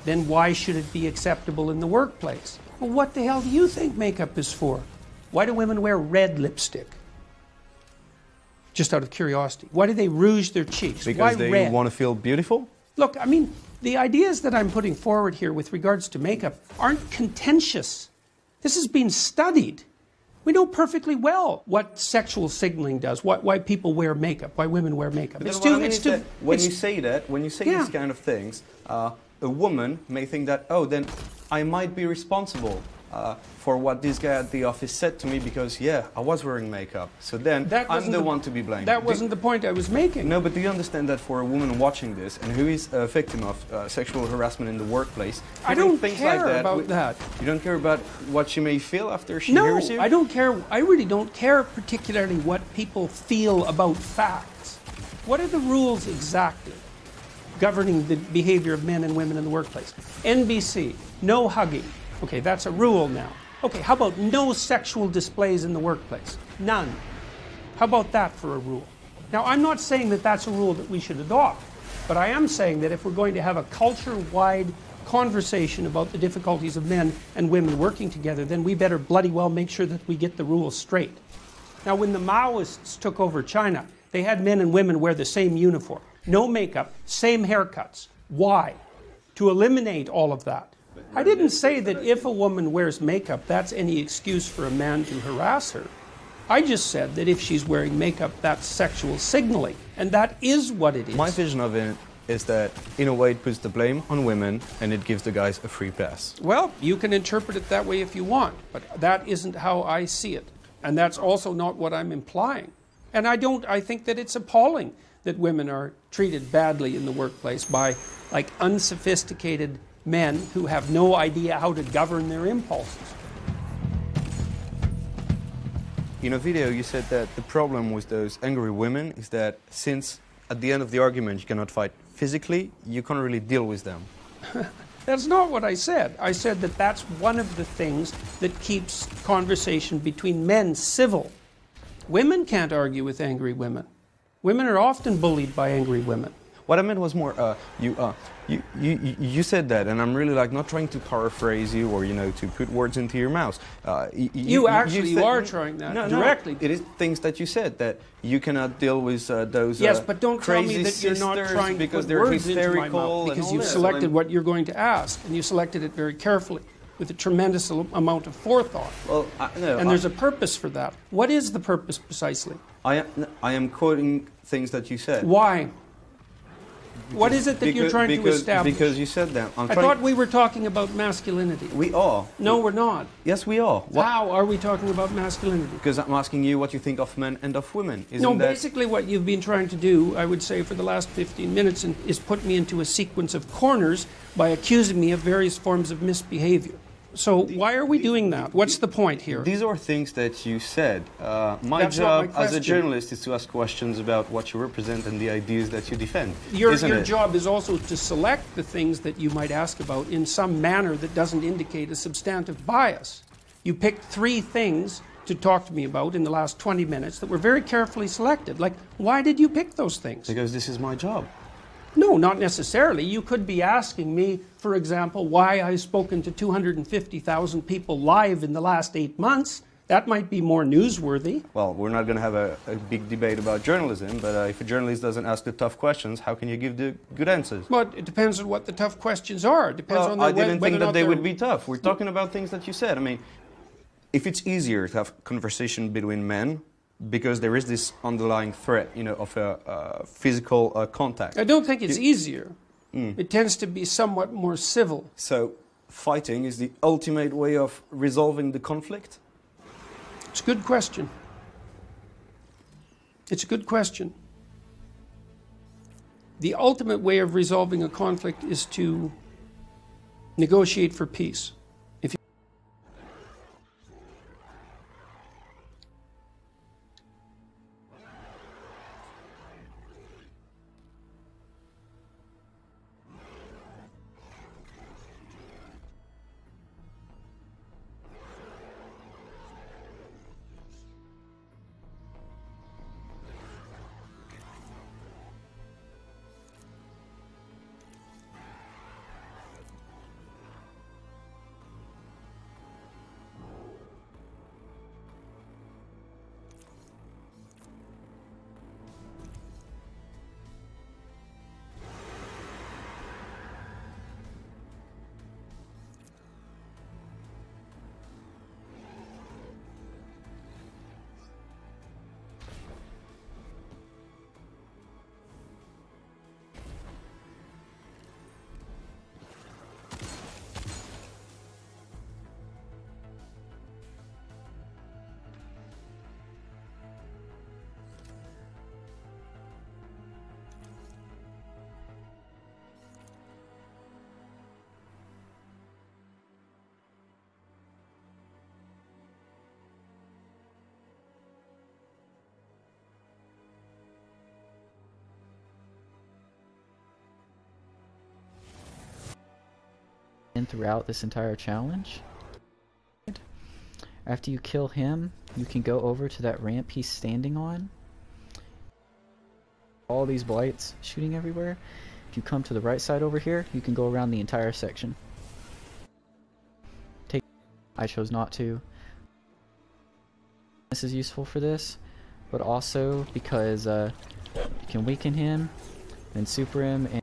then why should it be acceptable in the workplace? Well, what the hell do you think makeup is for? Why do women wear red lipstick? Just out of curiosity. Why do they rouge their cheeks?
Because
why
they
red?
want to feel beautiful?
Look, I mean, the ideas that I'm putting forward here with regards to makeup aren't contentious. This has been studied. We know perfectly well what sexual signaling does, why people wear makeup, why women wear makeup.
When you say these kind of things, a woman may think that, oh, then I might be responsible for what this guy at the office said to me because, yeah, I was wearing makeup. So then I'm the one to be blamed.
That wasn't the point I was making.
No, but do you understand that for a woman watching this and who is a victim of sexual harassment in the workplace,
I don't
things
care
like that,
about that.
You don't care about what she may feel after she hears you?
No, I don't care. I really don't care particularly what people feel about facts. What are the rules exactly governing the behavior of men and women in the workplace? NBC, no hugging. Okay, that's a rule now. Okay, how about no sexual displays in the workplace? None. How about that for a rule? Now, I'm not saying that that's a rule that we should adopt, but I am saying that if we're going to have a culture-wide conversation about the difficulties of men and women working together, then we better bloody well make sure that we get the rules straight. Now, when the Maoists took over China, they had men and women wear the same uniform. No makeup, same haircuts. Why? To eliminate all of that. I didn't say that if a woman wears makeup, that's any excuse for a man to harass her. I just said that if she's wearing makeup, that's sexual signaling. And that is what it is.
My vision of it is that, in a way, it puts the blame on women and it gives the guys a free pass.
Well, you can interpret it that way if you want, but that isn't how I see it. And that's also not what I'm implying. And I think that it's appalling that women are treated badly in the workplace by, like, unsophisticated men who have no idea how to govern their impulses.
In a video, you said that the problem with those angry women is that since at the end of the argument you cannot fight physically, you can't really deal with them.
That's not what I said. I said that that's one of the things that keeps conversation between men civil. Women can't argue with angry women. Women are often bullied by angry women.
what I meant was more, you said that, and I'm really like not trying to paraphrase you or, you know, to put words into your mouth.
You are trying that directly.
No, it is things that you said, that you cannot deal with those
yes, but don't tell me
crazy
that you're not
sisters
trying to
because
put
they're
words into my
hysterical
mouth,
and
because
all
you've
that.
selected what you're going to ask, and you selected it very carefully with a tremendous amount of forethought.
Well,
and there's a purpose for that. What is the purpose precisely?
I am quoting things that you said.
Why? What is it that you're trying to establish?
Because you said that.
I thought we were talking about masculinity.
We are.
No, we're not.
Yes, we are.
How are we talking about masculinity?
Because I'm asking you what you think of men and of women.
Basically what you've been trying to do, I would say, for the last 15 minutes is put me into a sequence of corners by accusing me of various forms of misbehavior. So why are we doing that? What's the point here?
These are things that you said. My job as a journalist is to ask questions about what you represent and the ideas that you defend.
Your job is also to select the things that you might ask about in some manner that doesn't indicate a substantive bias. You picked 3 things to talk to me about in the last 20 minutes that were very carefully selected. Like, why did you pick those things?
Because this is my job.
No, not necessarily. You could be asking me, for example, why I've spoken to 250,000 people live in the last 8 months. That might be more newsworthy.
Well, we're not going to have a big debate about journalism, but if a journalist doesn't ask the tough questions, how can you give the good answers?
But it depends on what the tough questions are. It depends on
I didn't think that they would be tough. We're talking about things that you said. I mean, if it's easier to have conversation between men, because there is this underlying threat, you know, of a physical contact.
I don't think it's easier. It tends to be somewhat more civil.
So, fighting is the ultimate way of resolving the conflict?
It's a good question. It's a good question. The ultimate way of resolving a conflict is to negotiate for peace.
Throughout this entire challenge. After you kill him, you can go over to that ramp he's standing on. All these blights shooting everywhere. If you come to the right side over here, you can go around the entire section. I chose not to. This is useful for this, but also because you can weaken him and super him and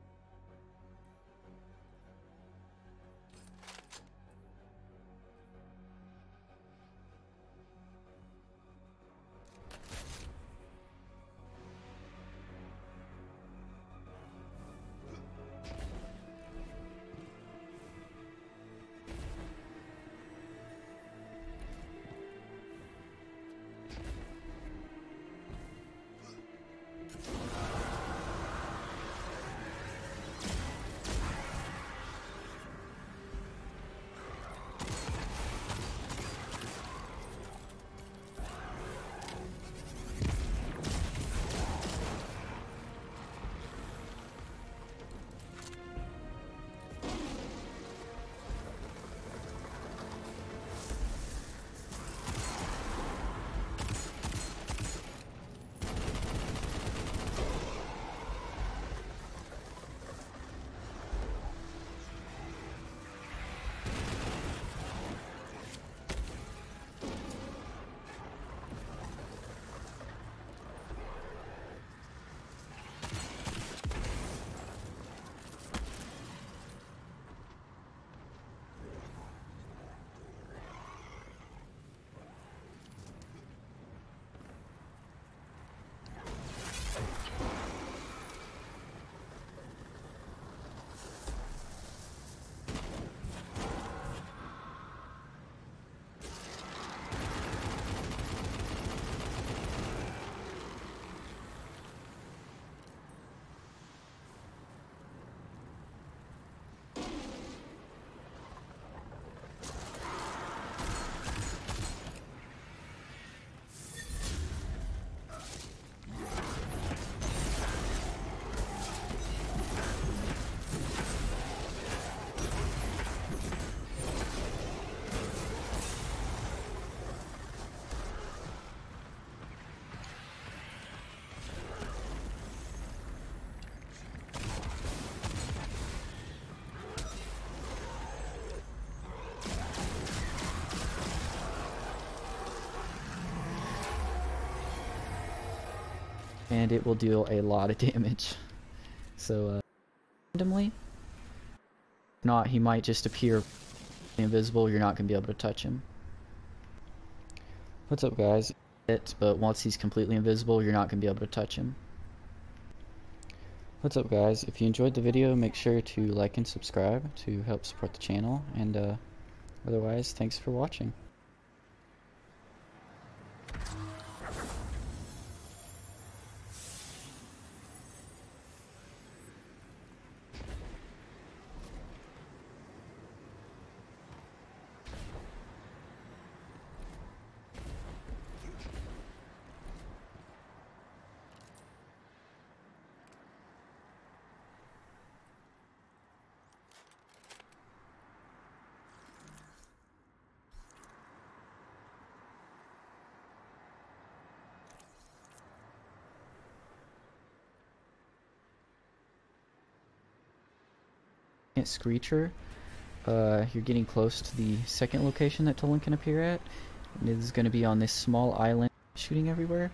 and it will deal a lot of damage. So randomly, if not, he might just appear invisible. You're not gonna be able to touch him. What's up, guys? But once he's completely invisible, you're not gonna be able to touch him. What's up, guys? If you enjoyed the video, make sure to like and subscribe to help support the channel, and otherwise, thanks for watching. Screecher, you're getting close to the second location that Tolan can appear at, and it is going to be on this small island shooting everywhere.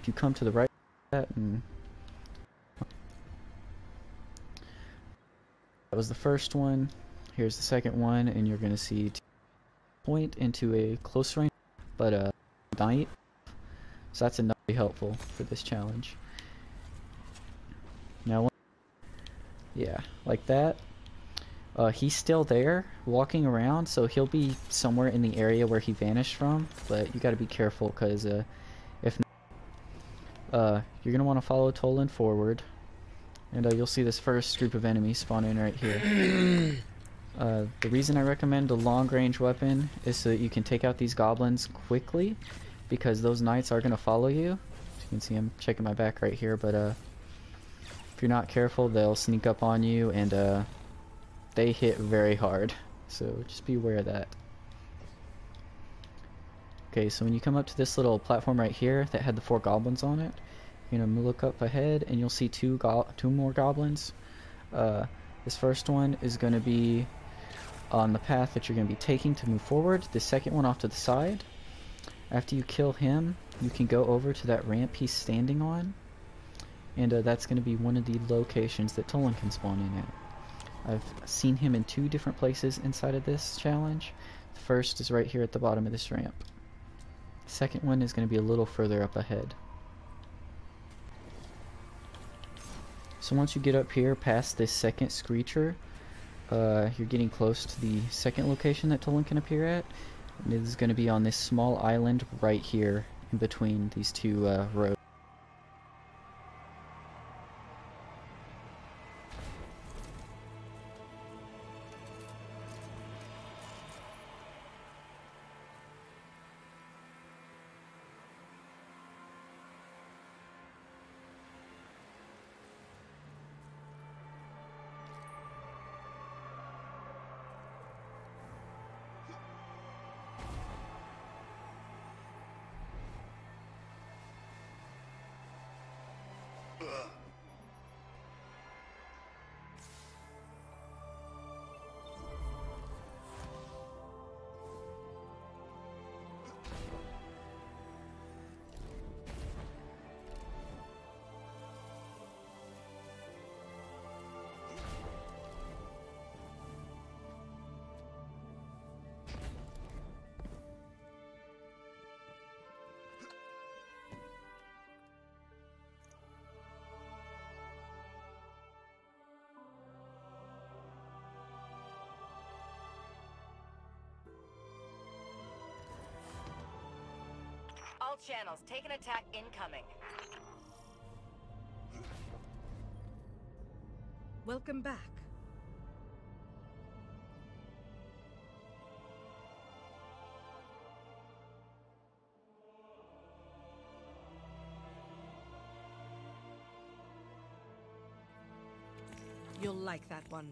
If you come to the right of that, and that was the first one, here's the second one, and you're going to see point into a close range, but night, so that's enough to be helpful for this challenge. Now, yeah, like that. He's still there, walking around, so he'll be somewhere in the area where he vanished from, but you gotta be careful, because if not, you're gonna want to follow Tolan forward, and you'll see this first group of enemies spawn in right here. The reason I recommend a long-range weapon is so that you can take out these goblins quickly, because those knights are gonna follow you. As you can see, I'm checking my back right here, but if you're not careful, they'll sneak up on you, and they hit very hard, so just be aware of that. Okay, so when you come up to this little platform right here that had the 4 goblins on it, you're gonna look up ahead and you'll see two more goblins. This first one is gonna be on the path that you're gonna be taking to move forward. The second one off to the side. After you kill him, you can go over to that ramp he's standing on, and that's gonna be one of the locations that Tolan can spawn in at. I've seen him in 2 different places inside of this challenge. The first is right here at the bottom of this ramp. The second one is going to be a little further up ahead. So once you get up here past this second Screecher, you're getting close to the second location that Tolan can appear at. And it is going to be on this small island right here in between these 2 roads.
All channels, take an attack incoming.
Welcome back. You'll like that one.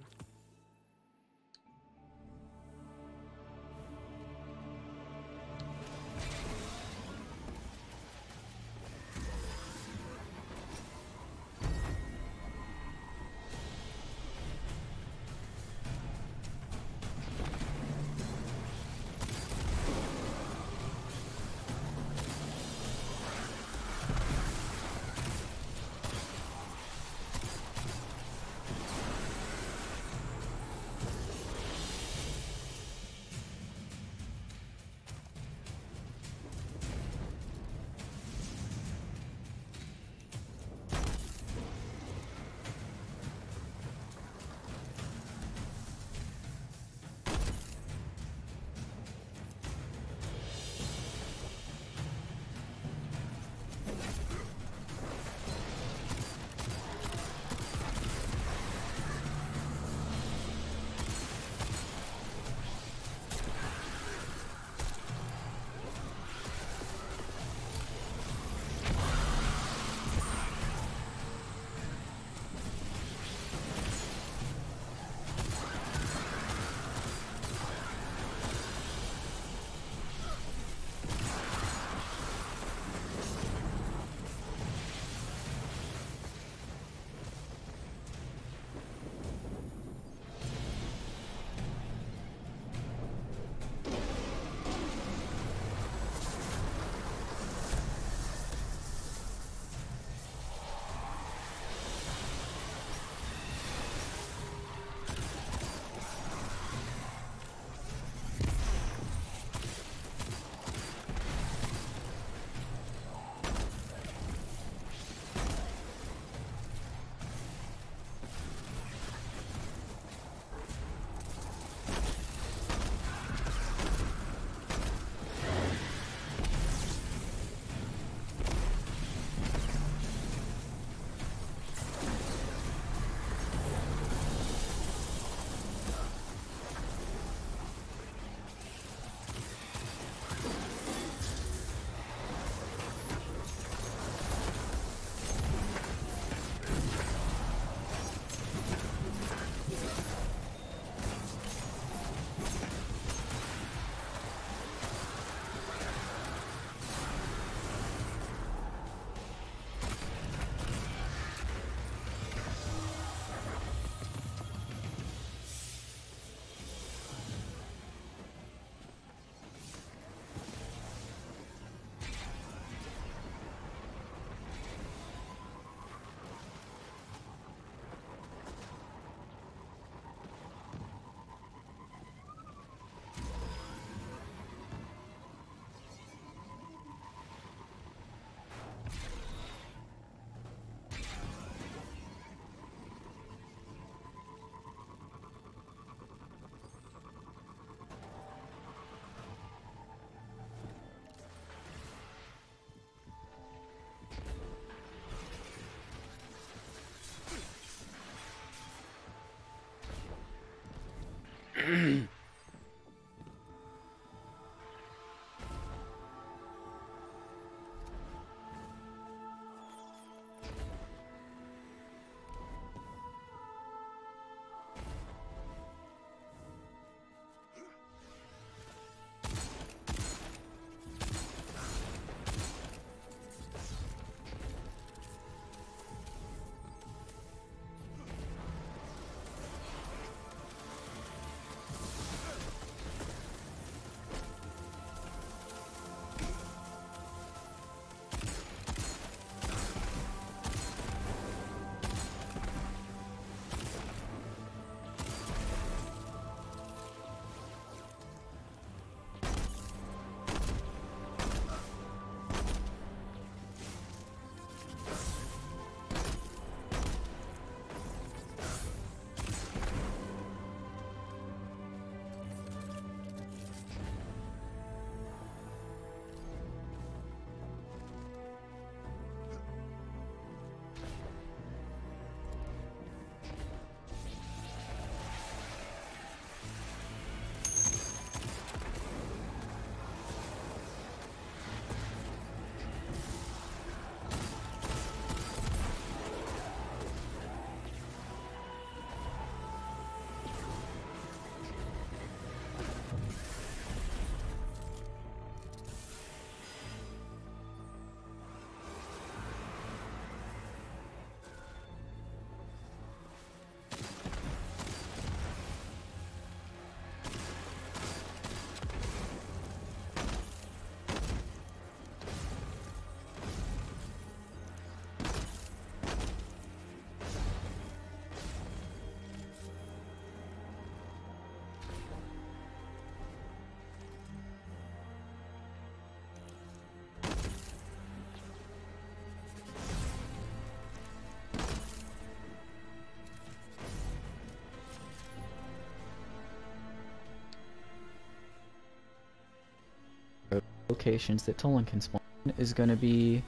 Locations that Tolan can spawn is going to be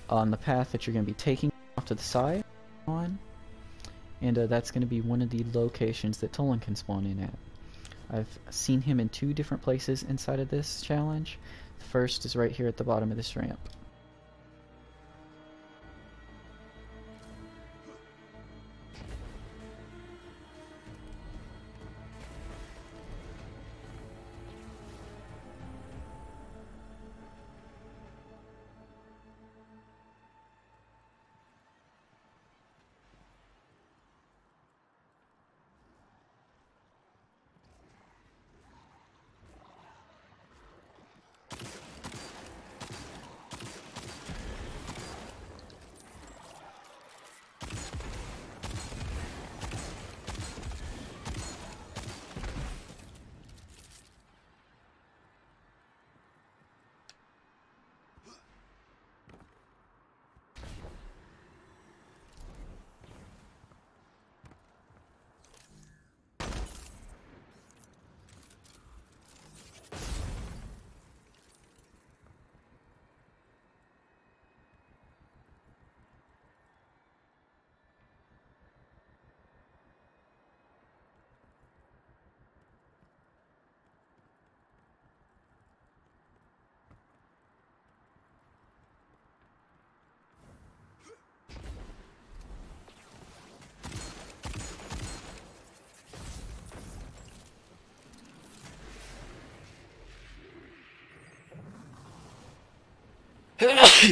on the path that you're going to be taking off to the side on, and that's going to be one of the locations that Tolan can spawn in at. I've seen him in 2 different places inside of this challenge. The first is right here at the bottom of this ramp.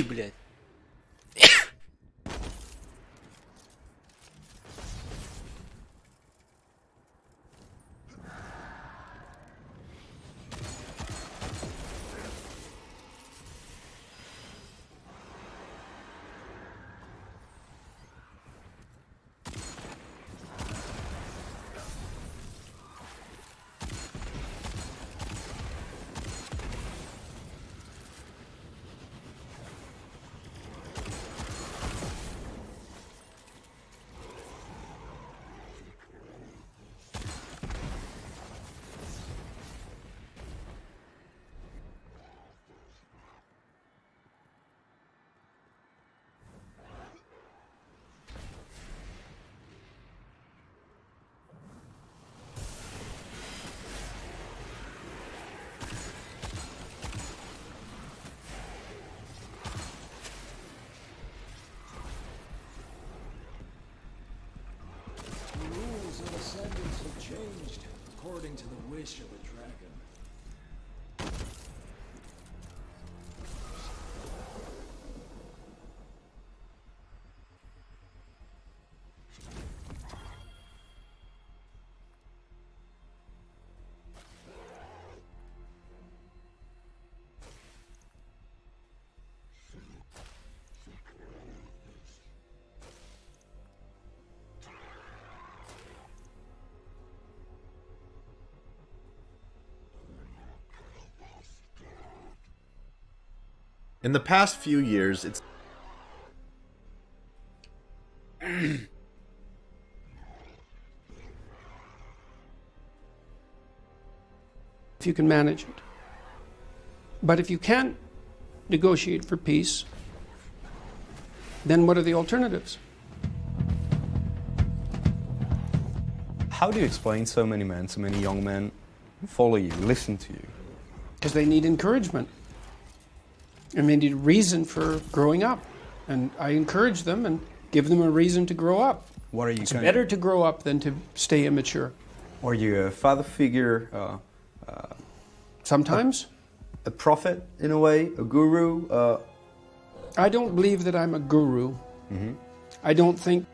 Блядь.
according to the wish of a dragon.
In the past few years, it's
if you can manage it. But if you can't negotiate for peace, then what are the alternatives?
How do you explain so many men, so many young men follow you, listen to you?
Because they need encouragement. And they need a reason for growing up. And I encourage them and give them a reason to grow up.
What are you?
It's better to grow up than to stay immature.
Are you a father figure?
Sometimes.
A prophet, in a way, a guru?
I don't believe that I'm a guru.
Mm-hmm.
I don't think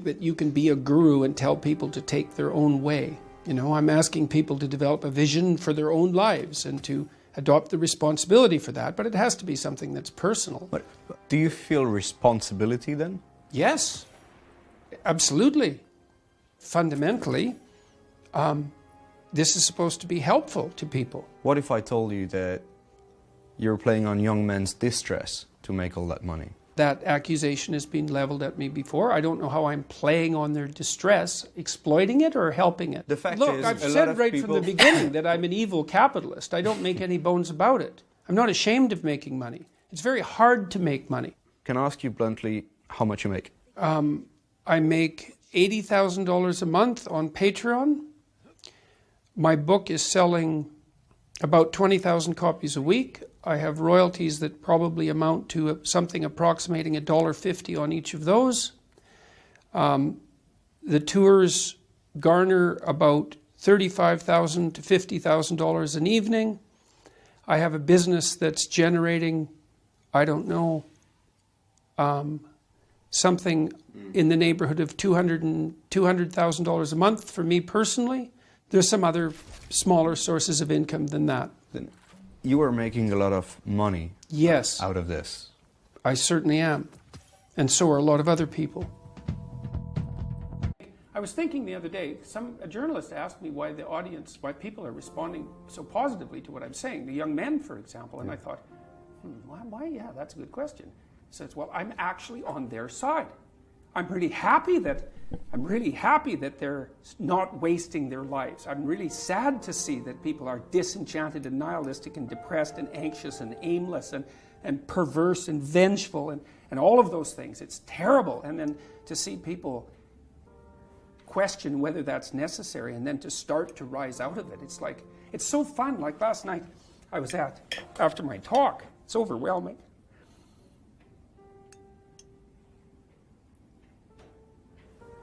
that you can be a guru and tell people to take their own way. You know, I'm asking people to develop a vision for their own lives and to adopt the responsibility for that, but it has to be something that's personal.
But do you feel responsibility then?
Yes, absolutely. Fundamentally, this is supposed to be helpful to people.
What if I told you that you're playing on young men's distress to make all that money?
That accusation has been leveled at me before. I don't know how I'm playing on their distress, exploiting it or helping it.
The fact
Look,
is,
I've
a lot
said
of
right
people...
from the beginning that I'm an evil capitalist. I don't make any bones about it. I'm not ashamed of making money. It's very hard to make money.
Can I ask you bluntly how much you make?
I make $80,000 a month on Patreon. My book is selling about 20,000 copies a week. I have royalties that probably amount to something approximating $1.50 on each of those. The tours garner about $35,000 to $50,000 an evening. I have a business that's generating, I don't know, something in the neighborhood of $200,000 a month for me personally. There's some other smaller sources of income than that.
Then you are making a lot of money.
Yes.
Out of this.
I certainly am. And so are a lot of other people. I was thinking the other day, a journalist asked me why why people are responding so positively to what I'm saying, the young men, for example, and I thought, why? Yeah, that's a good question. He says, well, I'm actually on their side. I'm really happy that they're not wasting their lives. I'm really sad to see that people are disenchanted and nihilistic and depressed and anxious and aimless and perverse and vengeful and all of those things. It's terrible. And then to see people question whether that's necessary and then to start to rise out of it. It's like, it's so fun. Like last night I was after my talk, it's overwhelming.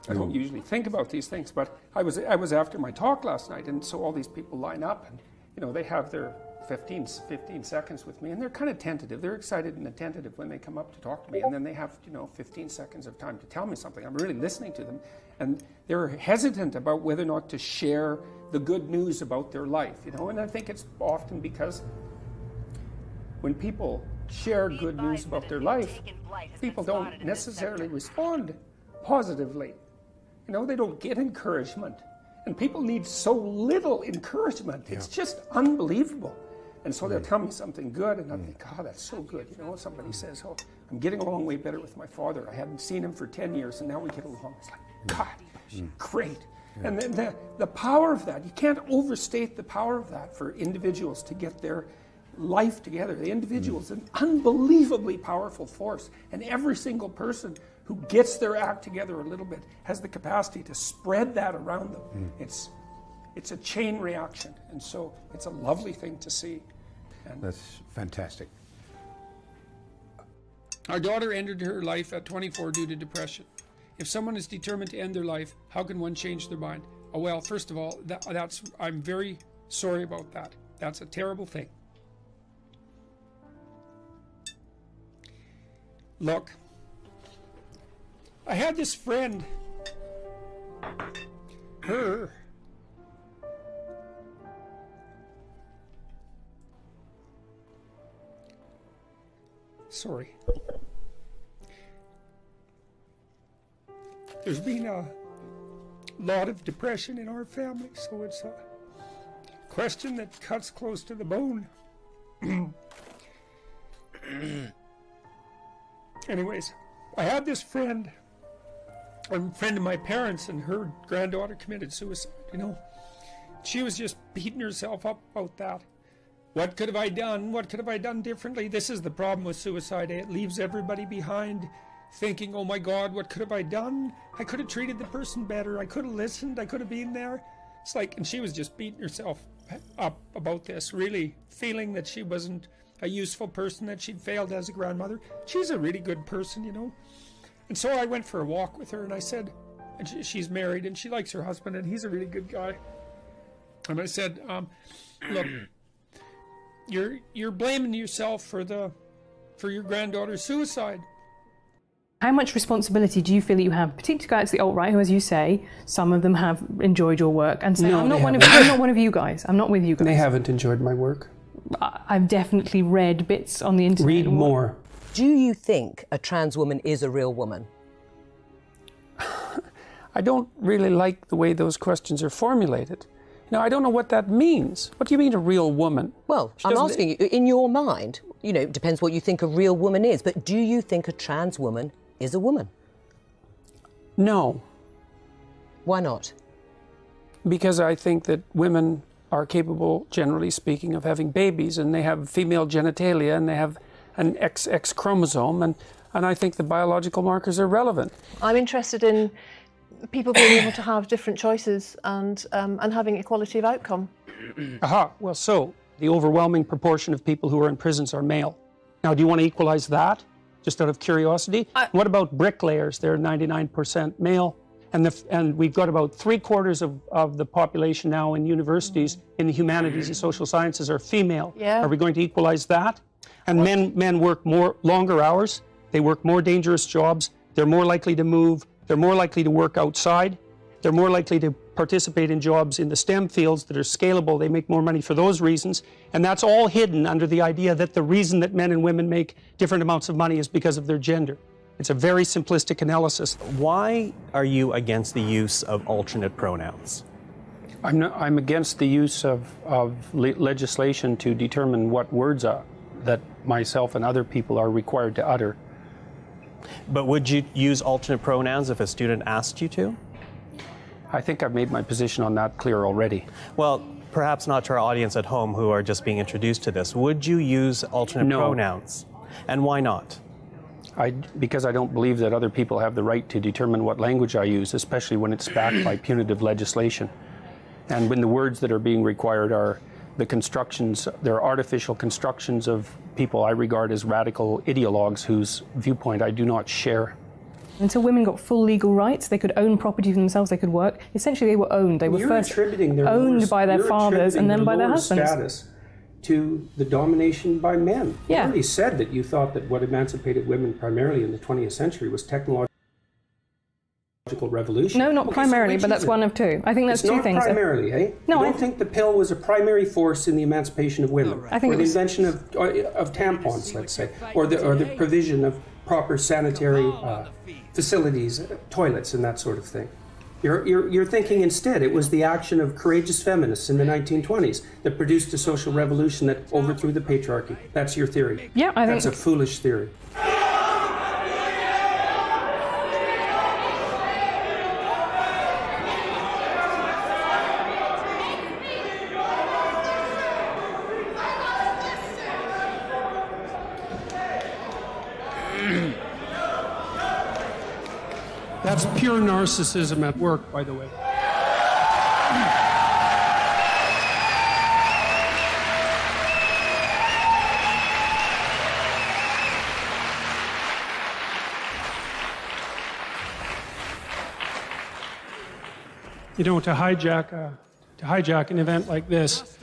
I don't usually think about these things, but I was after my talk last night, and so all these people line up, and you know they have their 15 seconds with me, and they're kind of tentative. They're excited and attentive when they come up to talk to me, and then they have 15 seconds of time to tell me something. I'm really listening to them, and they're hesitant about whether or not to share the good news about their life, and I think it's often because when people share good news about their life, people don't necessarily respond positively. They don't get encouragement. And people need so little encouragement. It's just unbelievable. And so they'll tell me something good, and I think, oh, that's so good. Somebody says, oh, I'm getting along way better with my father. I hadn't seen him for 10 years, and now we get along. It's like, God, great. And then the power of that, you can't overstate the power of that for individuals to get their life together. The individual is an unbelievably powerful force, and every single person who gets their act together a little bit has the capacity to spread that around them. It's a chain reaction, and so it's a lovely thing to see. And
that's fantastic.
Our daughter ended her life at 24 due to depression. If someone is determined to end their life, how can one change their mind? Oh, well, first of all, I'm very sorry about that. That's a terrible thing. Look, I had this friend, sorry. There's been a lot of depression in our family, so it's a question that cuts close to the bone. Anyways, I had this friend, a friend of my parents, and her granddaughter committed suicide, She was just beating herself up about that. What could have I done? What could have I done differently? This is the problem with suicide. It leaves everybody behind thinking, oh my God, what could have I done? I could have treated the person better. I could have listened. I could have been there. It's like, and she was just beating herself up about this, really feeling that she wasn't a useful person, that she'd failed as a grandmother. She's a really good person, And so I went for a walk with her, and I said, and she's married, and she likes her husband, and he's a really good guy. And I said, look, you're blaming yourself for your granddaughter's suicide.
How much responsibility do you feel that you have, particularly guys the alt-right, who, as you say, some of them have enjoyed your work, and say,
No,
I'm not one of you guys. I'm not with you guys.
They haven't enjoyed my work.
I've definitely read bits on the internet.
Read more.
Do you think a trans woman is a real woman?
I don't really like the way those questions are formulated. You know, I don't know what that means. What do you mean a real woman?
Well, I'm asking you, in your mind, you know, it depends what you think a real woman is, but do you think a trans woman is a woman?
No.
Why not?
Because I think that women are capable, generally speaking, of having babies, and they have female genitalia, and they have an XX chromosome, and I think the biological markers are relevant.
I'm interested in people being able to have different choices and having equality of outcome.
Aha, well, so the overwhelming proportion of people who are in prisons are male. Now, do you want to equalize that, just out of curiosity? What about bricklayers? They're 99% male, and we've got about 3/4 of the population now in universities in the humanities and social sciences are female.
Yeah.
Are we going to equalize that? And men work longer hours. They work more dangerous jobs. They're more likely to move. They're more likely to work outside. They're more likely to participate in jobs in the STEM fields that are scalable. They make more money for those reasons. And that's all hidden under the idea that the reason that men and women make different amounts of money is because of their gender. It's a very simplistic analysis.
Why are you against the use of alternate pronouns?
I'm against the use of legislation to determine what words that myself and other people are required to utter.
But would you use alternate pronouns if a student asked you to?
I think I've made my position on that clear already.
Well, perhaps not to our audience at home who are just being introduced to this. Would you use alternate pronouns? And why not?
Because I don't believe that other people have the right to determine what language I use, especially when it's backed by punitive legislation. And when the words that are being required are the constructions, they're artificial constructions of people I regard as radical ideologues whose viewpoint I do not share.
Until women got full legal rights, they could own property for themselves, they could work. Essentially, they were owned. They were first owned by their fathers and then by their husbands.
Status to the domination by men. You already said that you thought that what emancipated women primarily in the 20th century was technological revolution.
No, not primarily, but that's one of two. I think that's two things.
Not primarily, eh?
No,
I don't think the pill was a primary force in the emancipation of women,
I think
or the invention of tampons, let's say, or the provision of proper sanitary facilities, toilets, and that sort of thing. You're thinking instead it was the action of courageous feminists in the 1920s that produced a social revolution that overthrew the patriarchy. That's your theory.
Yeah, I think
that's a foolish theory. That's pure narcissism at work, by the way. You know, to hijack an event like this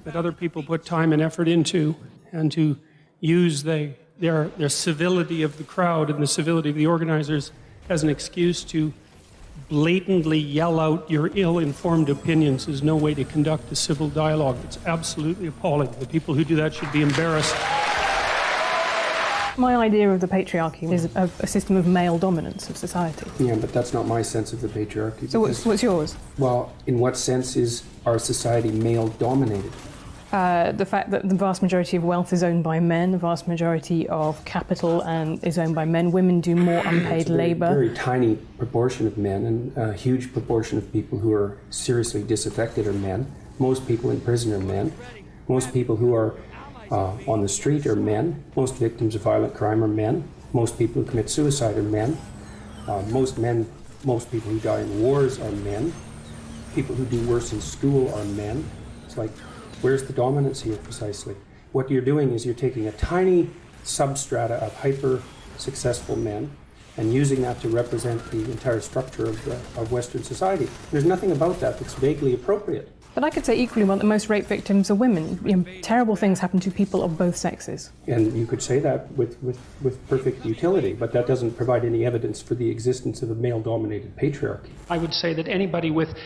that other people put time and effort into, and to use their civility of the crowd and the civility of the organizers as an excuse to blatantly yell out your ill-informed opinions is no way to conduct a civil dialogue. It's absolutely appalling. The people who do that should be embarrassed.
My idea of the patriarchy is a system of male dominance of society.
Yeah, but that's not my sense of the patriarchy.
So what's yours?
Well, in what sense is our society male-dominated?
The fact that the vast majority of wealth is owned by men, the vast majority of capital is owned by men. Women do more unpaid labour.
A very tiny proportion of men, and a huge proportion of people who are seriously disaffected are men. Most people in prison are men. Most people who are on the street are men. Most victims of violent crime are men. Most people who commit suicide are men. Most people who die in wars are men. People who do worse in school are men. It's like, where's the dominance here precisely? What you're doing is you're taking a tiny substrata of hyper-successful men and using that to represent the entire structure of Western society. There's nothing about that that's vaguely appropriate.
But I could say equally well that most rape victims are women. You know, terrible things happen to people of both sexes.
And you could say that with perfect utility, but that doesn't provide any evidence for the existence of a male-dominated patriarchy. I would say that anybody with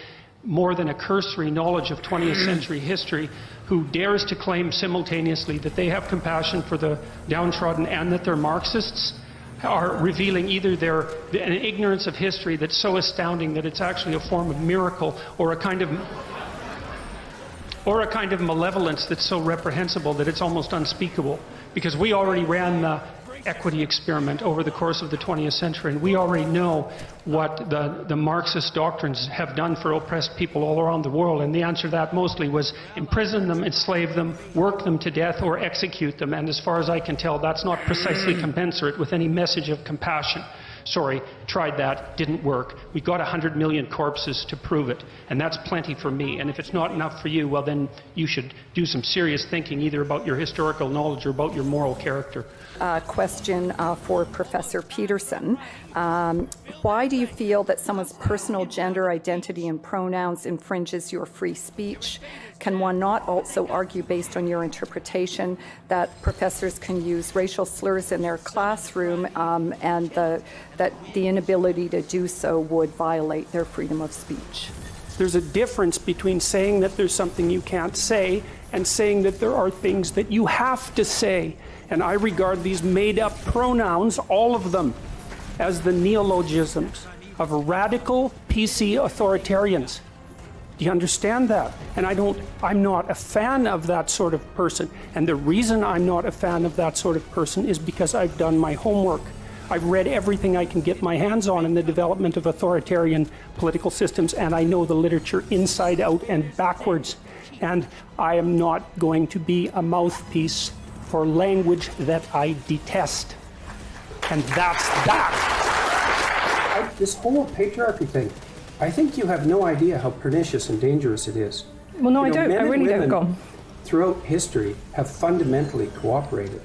more than a cursory knowledge of 20th century history who dares to claim simultaneously that they have compassion for the downtrodden and that they're Marxists are revealing either an ignorance of history that's so astounding that it's actually a form of miracle, or a kind of malevolence that's so reprehensible that it's almost unspeakable. Because we already ran the equity experiment over the course of the 20th century, and we already know what the Marxist doctrines have done for oppressed people all around the world, and the answer to that mostly was imprison them, enslave them, work them to death, or execute them. And as far as I can tell, that's not precisely commensurate with any message of compassion. Sorry, tried that, didn't work. We got 100 million corpses to prove it, and that's plenty for me. And if it's not enough for you, well then you should do some serious thinking either about your historical knowledge or about your moral character.
Question for Professor Peterson. Why do you feel that someone's personal gender identity and pronouns infringes your free speech? Can one not also argue, based on your interpretation, that professors can use racial slurs in their classroom and that the inability to do so would violate their freedom of speech?
There's a difference between saying that there's something you can't say and saying that there are things that you have to say. And I regard these made-up pronouns, all of them, as the neologisms of radical PC authoritarians. Do you understand that? And I'm not a fan of that sort of person. And the reason I'm not a fan of that sort of person is because I've done my homework. I've read everything I can get my hands on in the development of authoritarian political systems, and I know the literature inside out and backwards. And I am not going to be a mouthpiece for language that I detest. And that's that. This whole patriarchy thing, I think you have no idea how pernicious and dangerous it is.
Well, no, I don't. I really don't. Go on.
Throughout history have fundamentally cooperated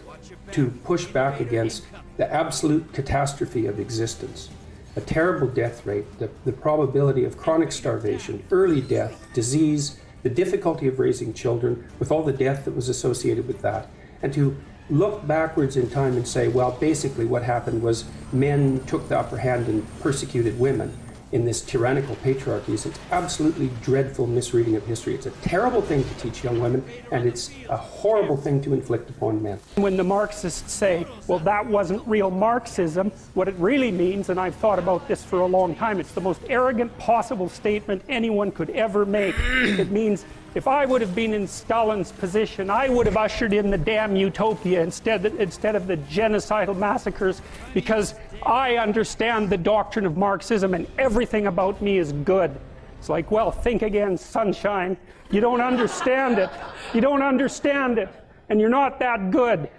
to push back against the absolute catastrophe of existence. A terrible death rate, the probability of chronic starvation, early death, disease, the difficulty of raising children, with all the death that was associated with that. And to look backwards in time and say, well, basically what happened was men took the upper hand and persecuted women in this tyrannical patriarchy is an absolutely dreadful misreading of history. It's a terrible thing to teach young women, and it's a horrible thing to inflict upon men.
When the Marxists say, well, that wasn't real Marxism, what it really means, and I've thought about this for a long time, it's the most arrogant possible statement anyone could ever make. It means, if I would have been in Stalin's position, I would have ushered in the damn utopia instead of the genocidal massacres, because I understand the doctrine of Marxism and everything about me is good. It's like, well, think again, sunshine. You don't understand it. You don't understand it. And you're not that good.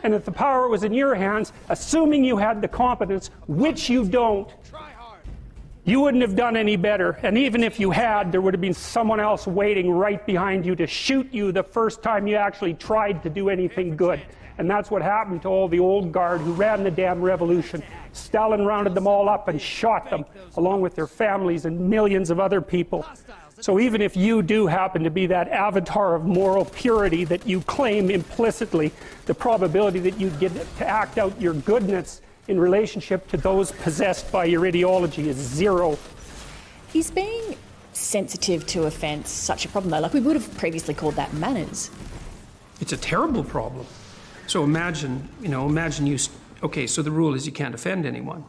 And if the power was in your hands, assuming you had the competence, which you don't, you wouldn't have done any better. And even if you had, there would have been someone else waiting right behind you to shoot you the first time you actually tried to do anything good. And that's what happened to all the old guard who ran the damn revolution. Stalin rounded them all up and shot them, along with their families and millions of other people. So even if you do happen to be that avatar of moral purity that you claim implicitly, the probability that you get to act out your goodness in relationship to those possessed by your ideology is zero.
Is being sensitive to offence such a problem, though? Like, we would have previously called that manners.
It's a terrible problem. So imagine you, okay, so the rule is you can't offend anyone,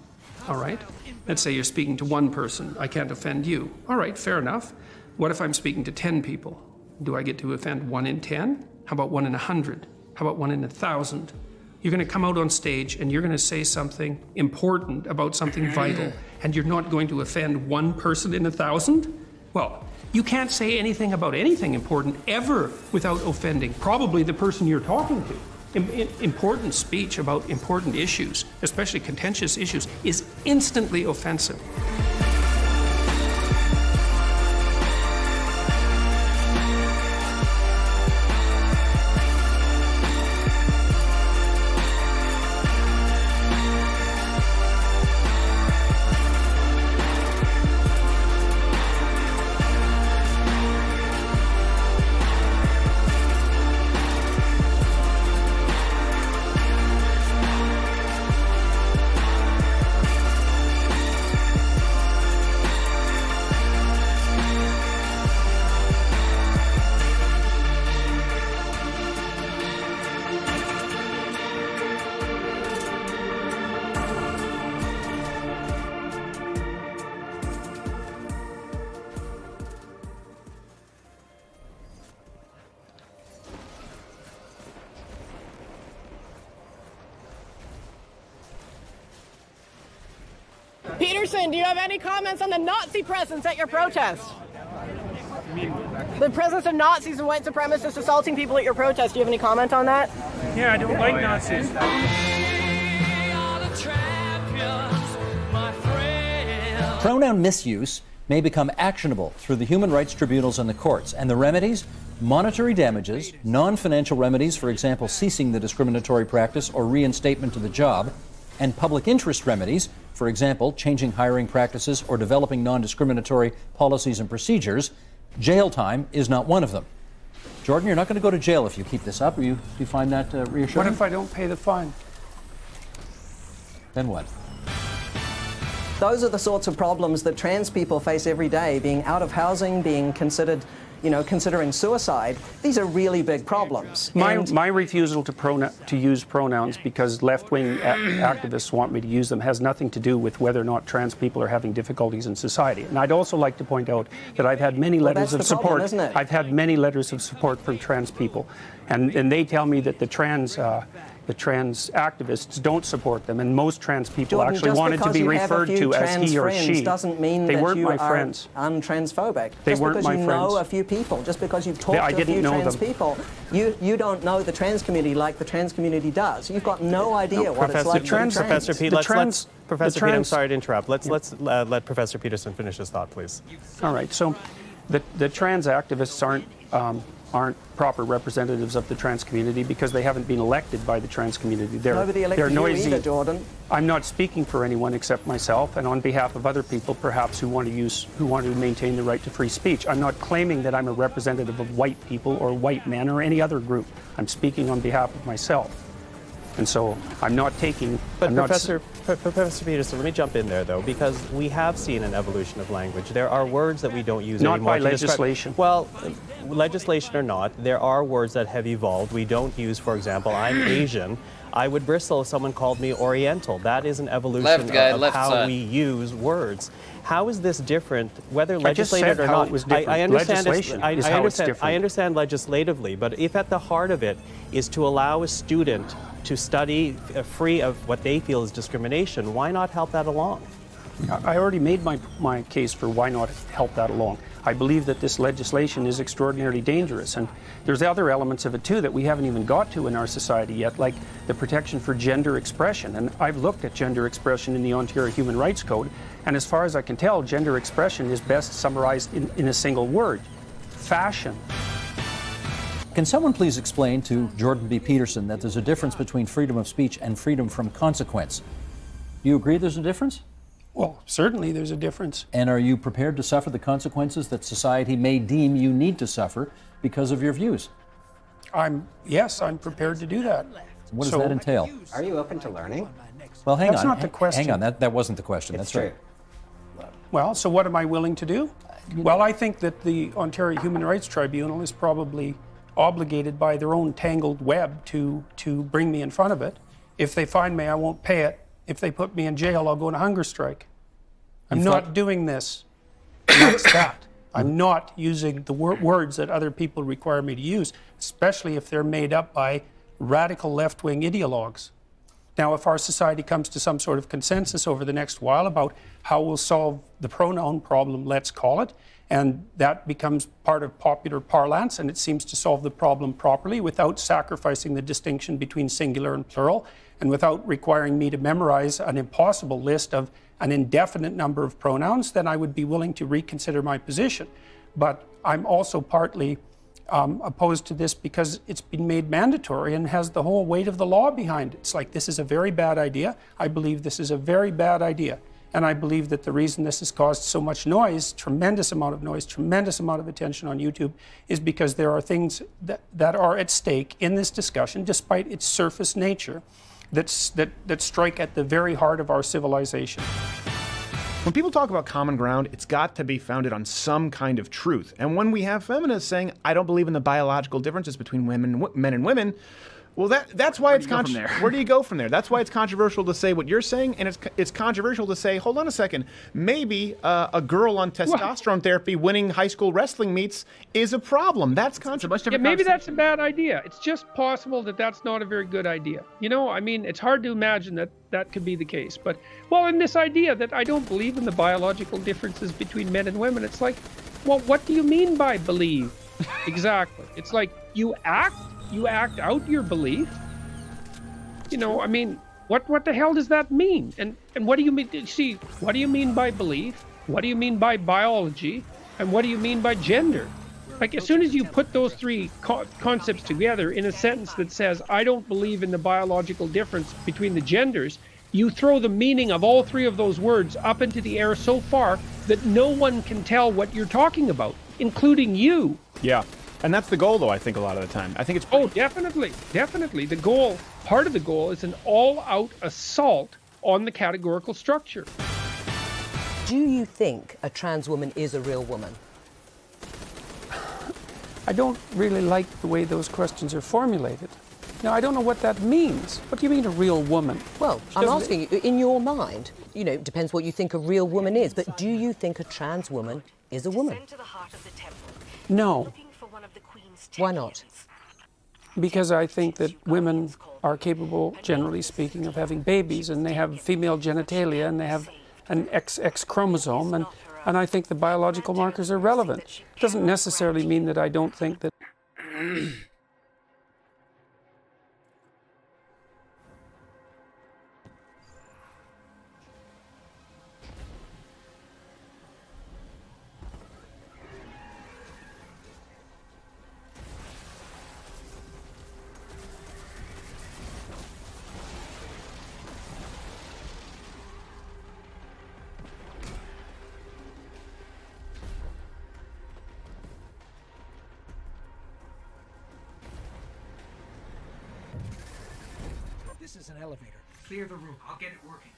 all right? Let's say you're speaking to one person, I can't offend you. All right, fair enough. What if I'm speaking to 10 people? Do I get to offend 1 in 10? How about 1 in 100? How about 1 in 1,000? You're going to come out on stage and you're going to say something important about something vital, and you're not going to offend 1 person in 1,000? Well, you can't say anything about anything important ever without offending probably the person you're talking to. Important speech about important issues, especially contentious issues, is instantly offensive.
Peterson, do you have any comments on the Nazi presence at your protest? The presence of Nazis and white supremacists assaulting people at your protest. Do you have any comment on that?
Yeah, I don't like Nazis.
Pronoun misuse may become actionable through the human rights tribunals and the courts, and the remedies: monetary damages, non-financial remedies, for example, ceasing the discriminatory practice or reinstatement to the job, and public interest remedies, for example, changing hiring practices or developing non-discriminatory policies and procedures. Jail time is not one of them. Jordan, you're not going to go to jail if you keep this up. Do you find that reassuring?
What if I don't pay the fine?
Then what?
Those are the sorts of problems that trans people face every day, being out of housing, being considered, considering suicide. These are really big problems.
My refusal to use pronouns because left-wing activists want me to use them has nothing to do with whether or not trans people are having difficulties in society. And I'd also like to point out that I've had many letters of support.
Problem, isn't it?
I've had many letters of support from trans people, and they tell me that the trans activists don't support them, and most trans people
Jordan,
actually wanted to be referred to as he or she.
Doesn't mean
they
that
weren't
you
my
are
friends.
Untransphobic.
They weren't my friends.
Just because you know a few people, just because you've talked to a few trans people, you don't know the trans community like the trans community does. You've got no idea what it's like to be trans.
Professor Pete, Professor Pete, I'm sorry to interrupt. Let's let Professor Peterson finish his thought, please.
All right. So, the trans activists aren't proper representatives of the trans community because they haven't been elected by the trans community.
Nobody elected you either, Jordan.
I'm not speaking for anyone except myself, and on behalf of other people, perhaps who want to maintain the right to free speech. I'm not claiming that I'm a representative of white people or white men or any other group. I'm speaking on behalf of myself. And so I'm not taking...
But Professor Peterson, let me jump in there, though, because we have seen an evolution of language. There are words that we don't use anymore.
Not by legislation.
Well, legislation or not, there are words that have evolved. We don't use, for example, I'm Asian. I would bristle if someone called me Oriental. That is an evolution of how we use words. How is this different, whether legislated or not? I understand legislatively, but if at the heart of it is to allow a student to study free of what they feel is discrimination, why not help that along?
I already made my case for why not help that along. I believe that this legislation is extraordinarily dangerous, and there's other elements of it too that we haven't even got to in our society yet, like the protection for gender expression. And I've looked at gender expression in the Ontario Human Rights Code, and as far as I can tell, gender expression is best summarized in a single word: fashion.
Can someone please explain to Jordan B. Peterson that there's a difference between freedom of speech and freedom from consequence? Do you agree there's a difference?
Well, certainly there's a difference.
And are you prepared to suffer the consequences that society may deem you need to suffer because of your views?
Yes, I'm prepared to do that.
What does that entail?
Are you open to learning?
Well, hang on.
That's not the question.
Hang on, that wasn't the question.
It's
That's right.
Well, so what am I willing to do? Well, I think that the Ontario Human Rights Tribunal is probably obligated by their own tangled web to bring me in front of it. If they find me, I won't pay it. If they put me in jail, I'll go on a hunger strike. I'm not doing this. That's that. I'm not using the words that other people require me to use, especially if they're made up by radical left-wing ideologues. Now, if our society comes to some sort of consensus over the next while about how we'll solve the pronoun problem, let's call it, and that becomes part of popular parlance, and it seems to solve the problem properly without sacrificing the distinction between singular and plural, and without requiring me to memorize an impossible list of an indefinite number of pronouns, then I would be willing to reconsider my position. But I'm also partly opposed to this because it's been made mandatory and has the whole weight of the law behind it. It's like, this is a very bad idea. I believe this is a very bad idea. And I believe that the reason this has caused so much noise, tremendous amount of attention on YouTube, is because there are things that are at stake in this discussion, despite its surface nature, that strike at the very heart of our civilization.
When people talk about common ground, it's got to be founded on some kind of truth. And when we have feminists saying, I don't believe in the biological differences between men and women, Well, that's why it's controversial. Where do you go from there? That's why it's controversial to say what you're saying, and it's controversial to say, hold on a second, maybe a girl on testosterone therapy winning high school wrestling meets is a problem. That's controversial.
Yeah, maybe that's a bad idea. It's just possible that that's not a very good idea. You know, I mean, it's hard to imagine that that could be the case. But, well, in this idea that I don't believe in the biological differences between men and women, it's like, well, what do you mean by believe? Exactly. It's like you act out your belief. You know, I mean, what the hell does that mean? And what do you mean? See, what do you mean by belief? What do you mean by biology? And what do you mean by gender? Like, as soon as you put those three concepts together in a sentence that says, I don't believe in the biological difference between the genders, you throw the meaning of all three of those words up into the air so far that no one can tell what you're talking about, including you.
Yeah. And that's the goal, though, I think, a lot of the time. I think it's...
Oh, definitely. Definitely. The goal, part of the goal, is an all-out assault on the categorical structure.
Do you think a trans woman is a real woman?
I don't really like the way those questions are formulated. Now, I don't know what that means. What do you mean, a real woman?
Well, I'm asking you, in your mind, you know, it depends what you think a real woman is, but do you think a trans woman is a woman?
No.
Why not?
Because I think that women are capable, generally speaking, of having babies, and they have female genitalia, and they have an XX chromosome, and I think the biological markers are relevant. It doesn't necessarily mean that I don't think that...
This is an elevator. Clear the room. I'll get it working.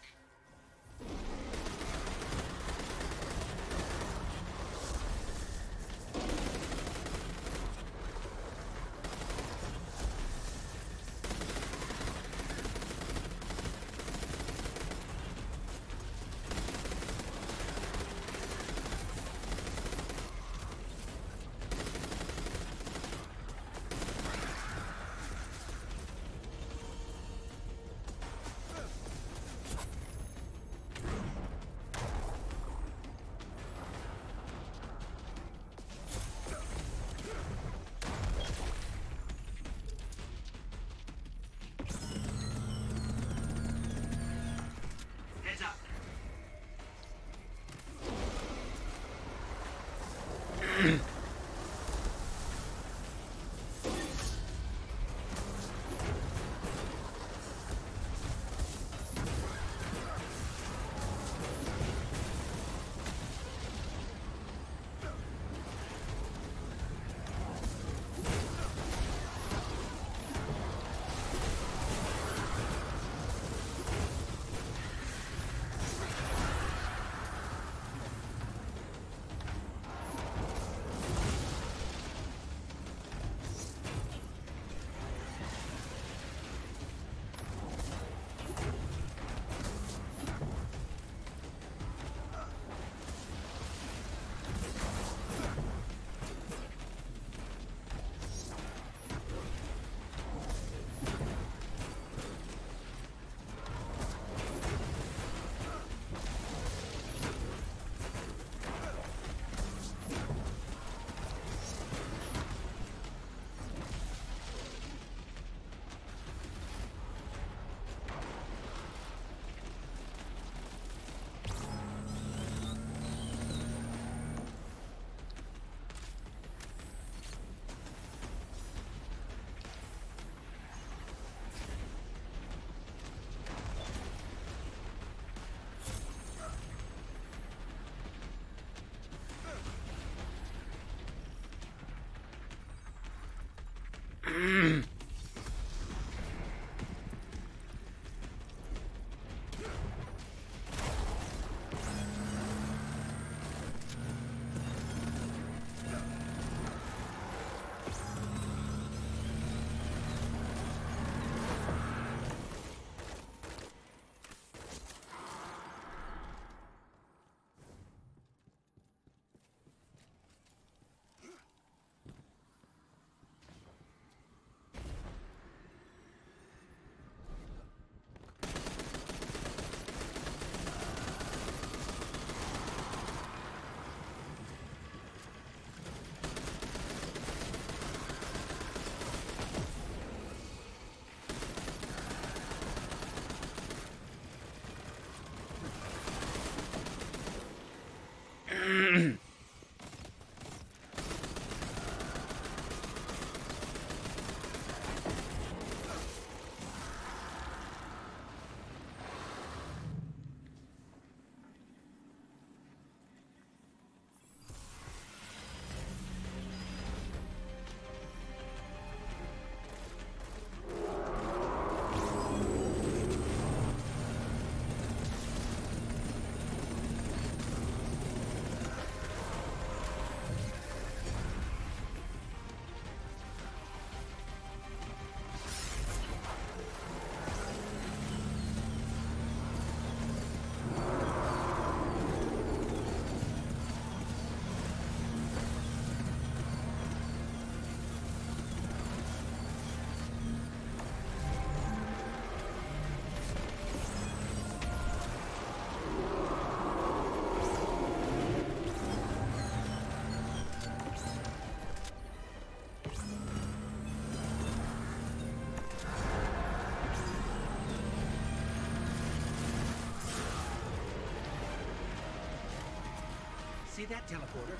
hear that, teleporter?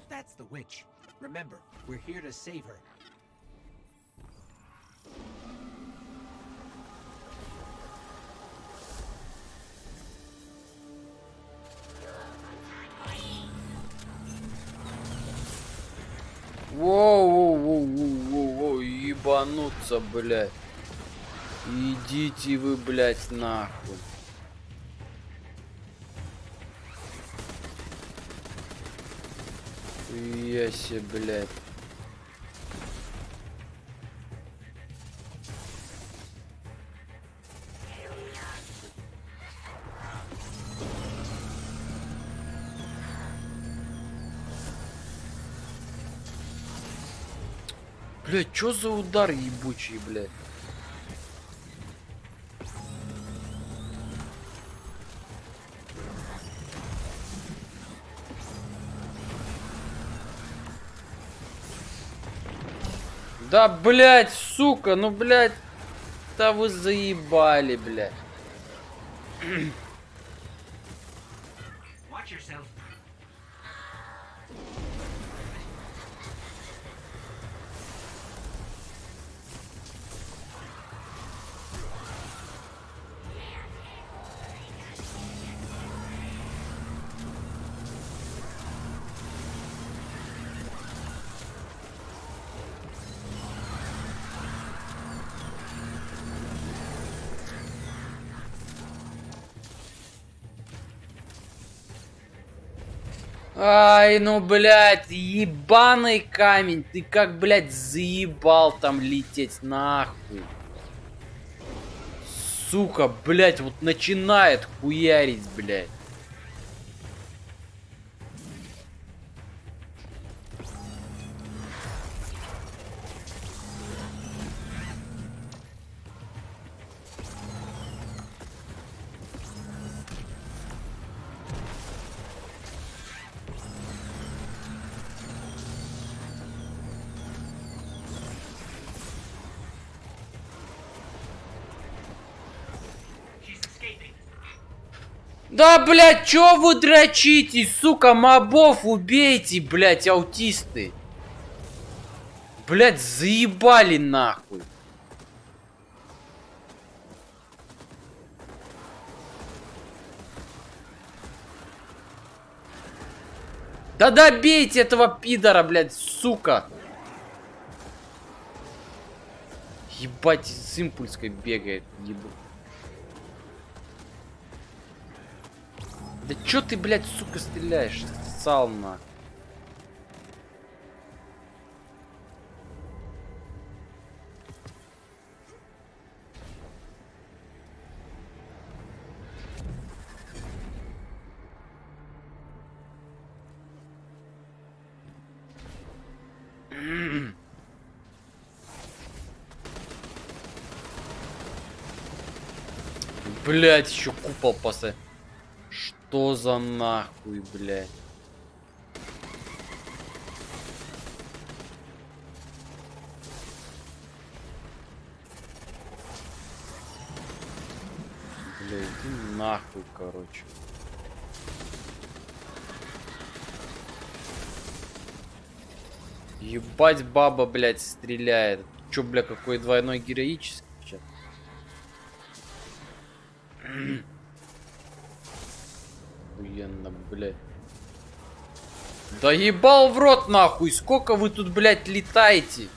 That's the witch. Remember, we're here to save her.
Воу-воу-воу-воу-воу, ебануться, блядь. Идите вы, блядь, нахуй. Ясе, блядь. Блядь, чё за удар ебучий, блядь? Да, блядь, сука, ну, блядь. Да вы заебали, блядь. Ай, ну, блядь, ебаный камень. Ты как, блядь, заебал там лететь, нахуй. Сука, блядь, вот начинает хуярить, блядь. Да, блядь, чё вы дрочитесь, сука, мобов убейте, блядь, аутисты. Блядь, заебали нахуй. Да добейте этого пидора, блядь, сука. Ебать, с импульской бегает, ебу. Да чё ты, блядь, сука, стреляешь? Ссал на. Блядь, еще купол поставь. Что за нахуй, блядь? Блядь, иди нахуй, короче. Ебать, баба, блядь, стреляет. Чё, бля, какой двойной героический сейчас? Охуенно, блядь. Да ебал в рот, нахуй! Сколько вы тут, блядь, летаете?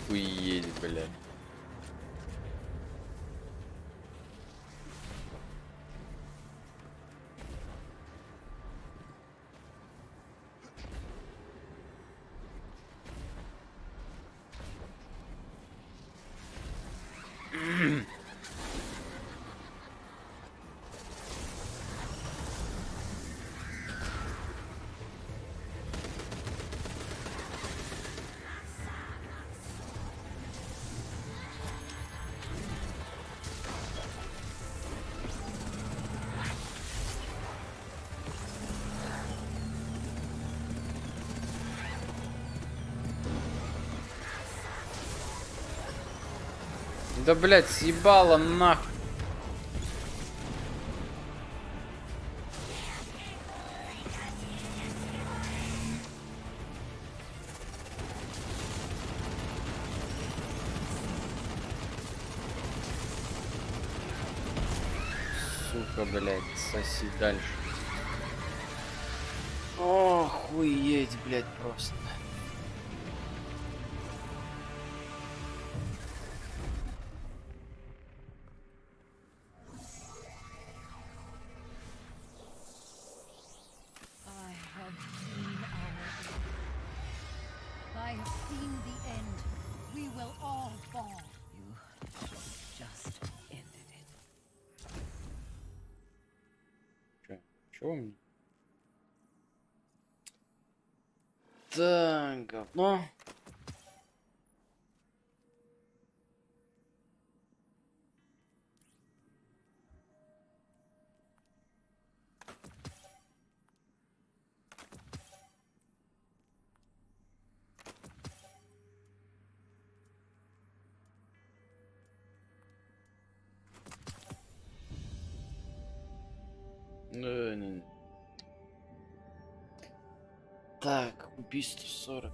Хуеть, блядь. Да, блядь, съебало нахуй. Сука, блядь, соси дальше. Охуеть, блядь, просто.
I have seen the end. We will all fall.
just ended it.
Чего мне? Так, говно. Не. Так, убийство 40.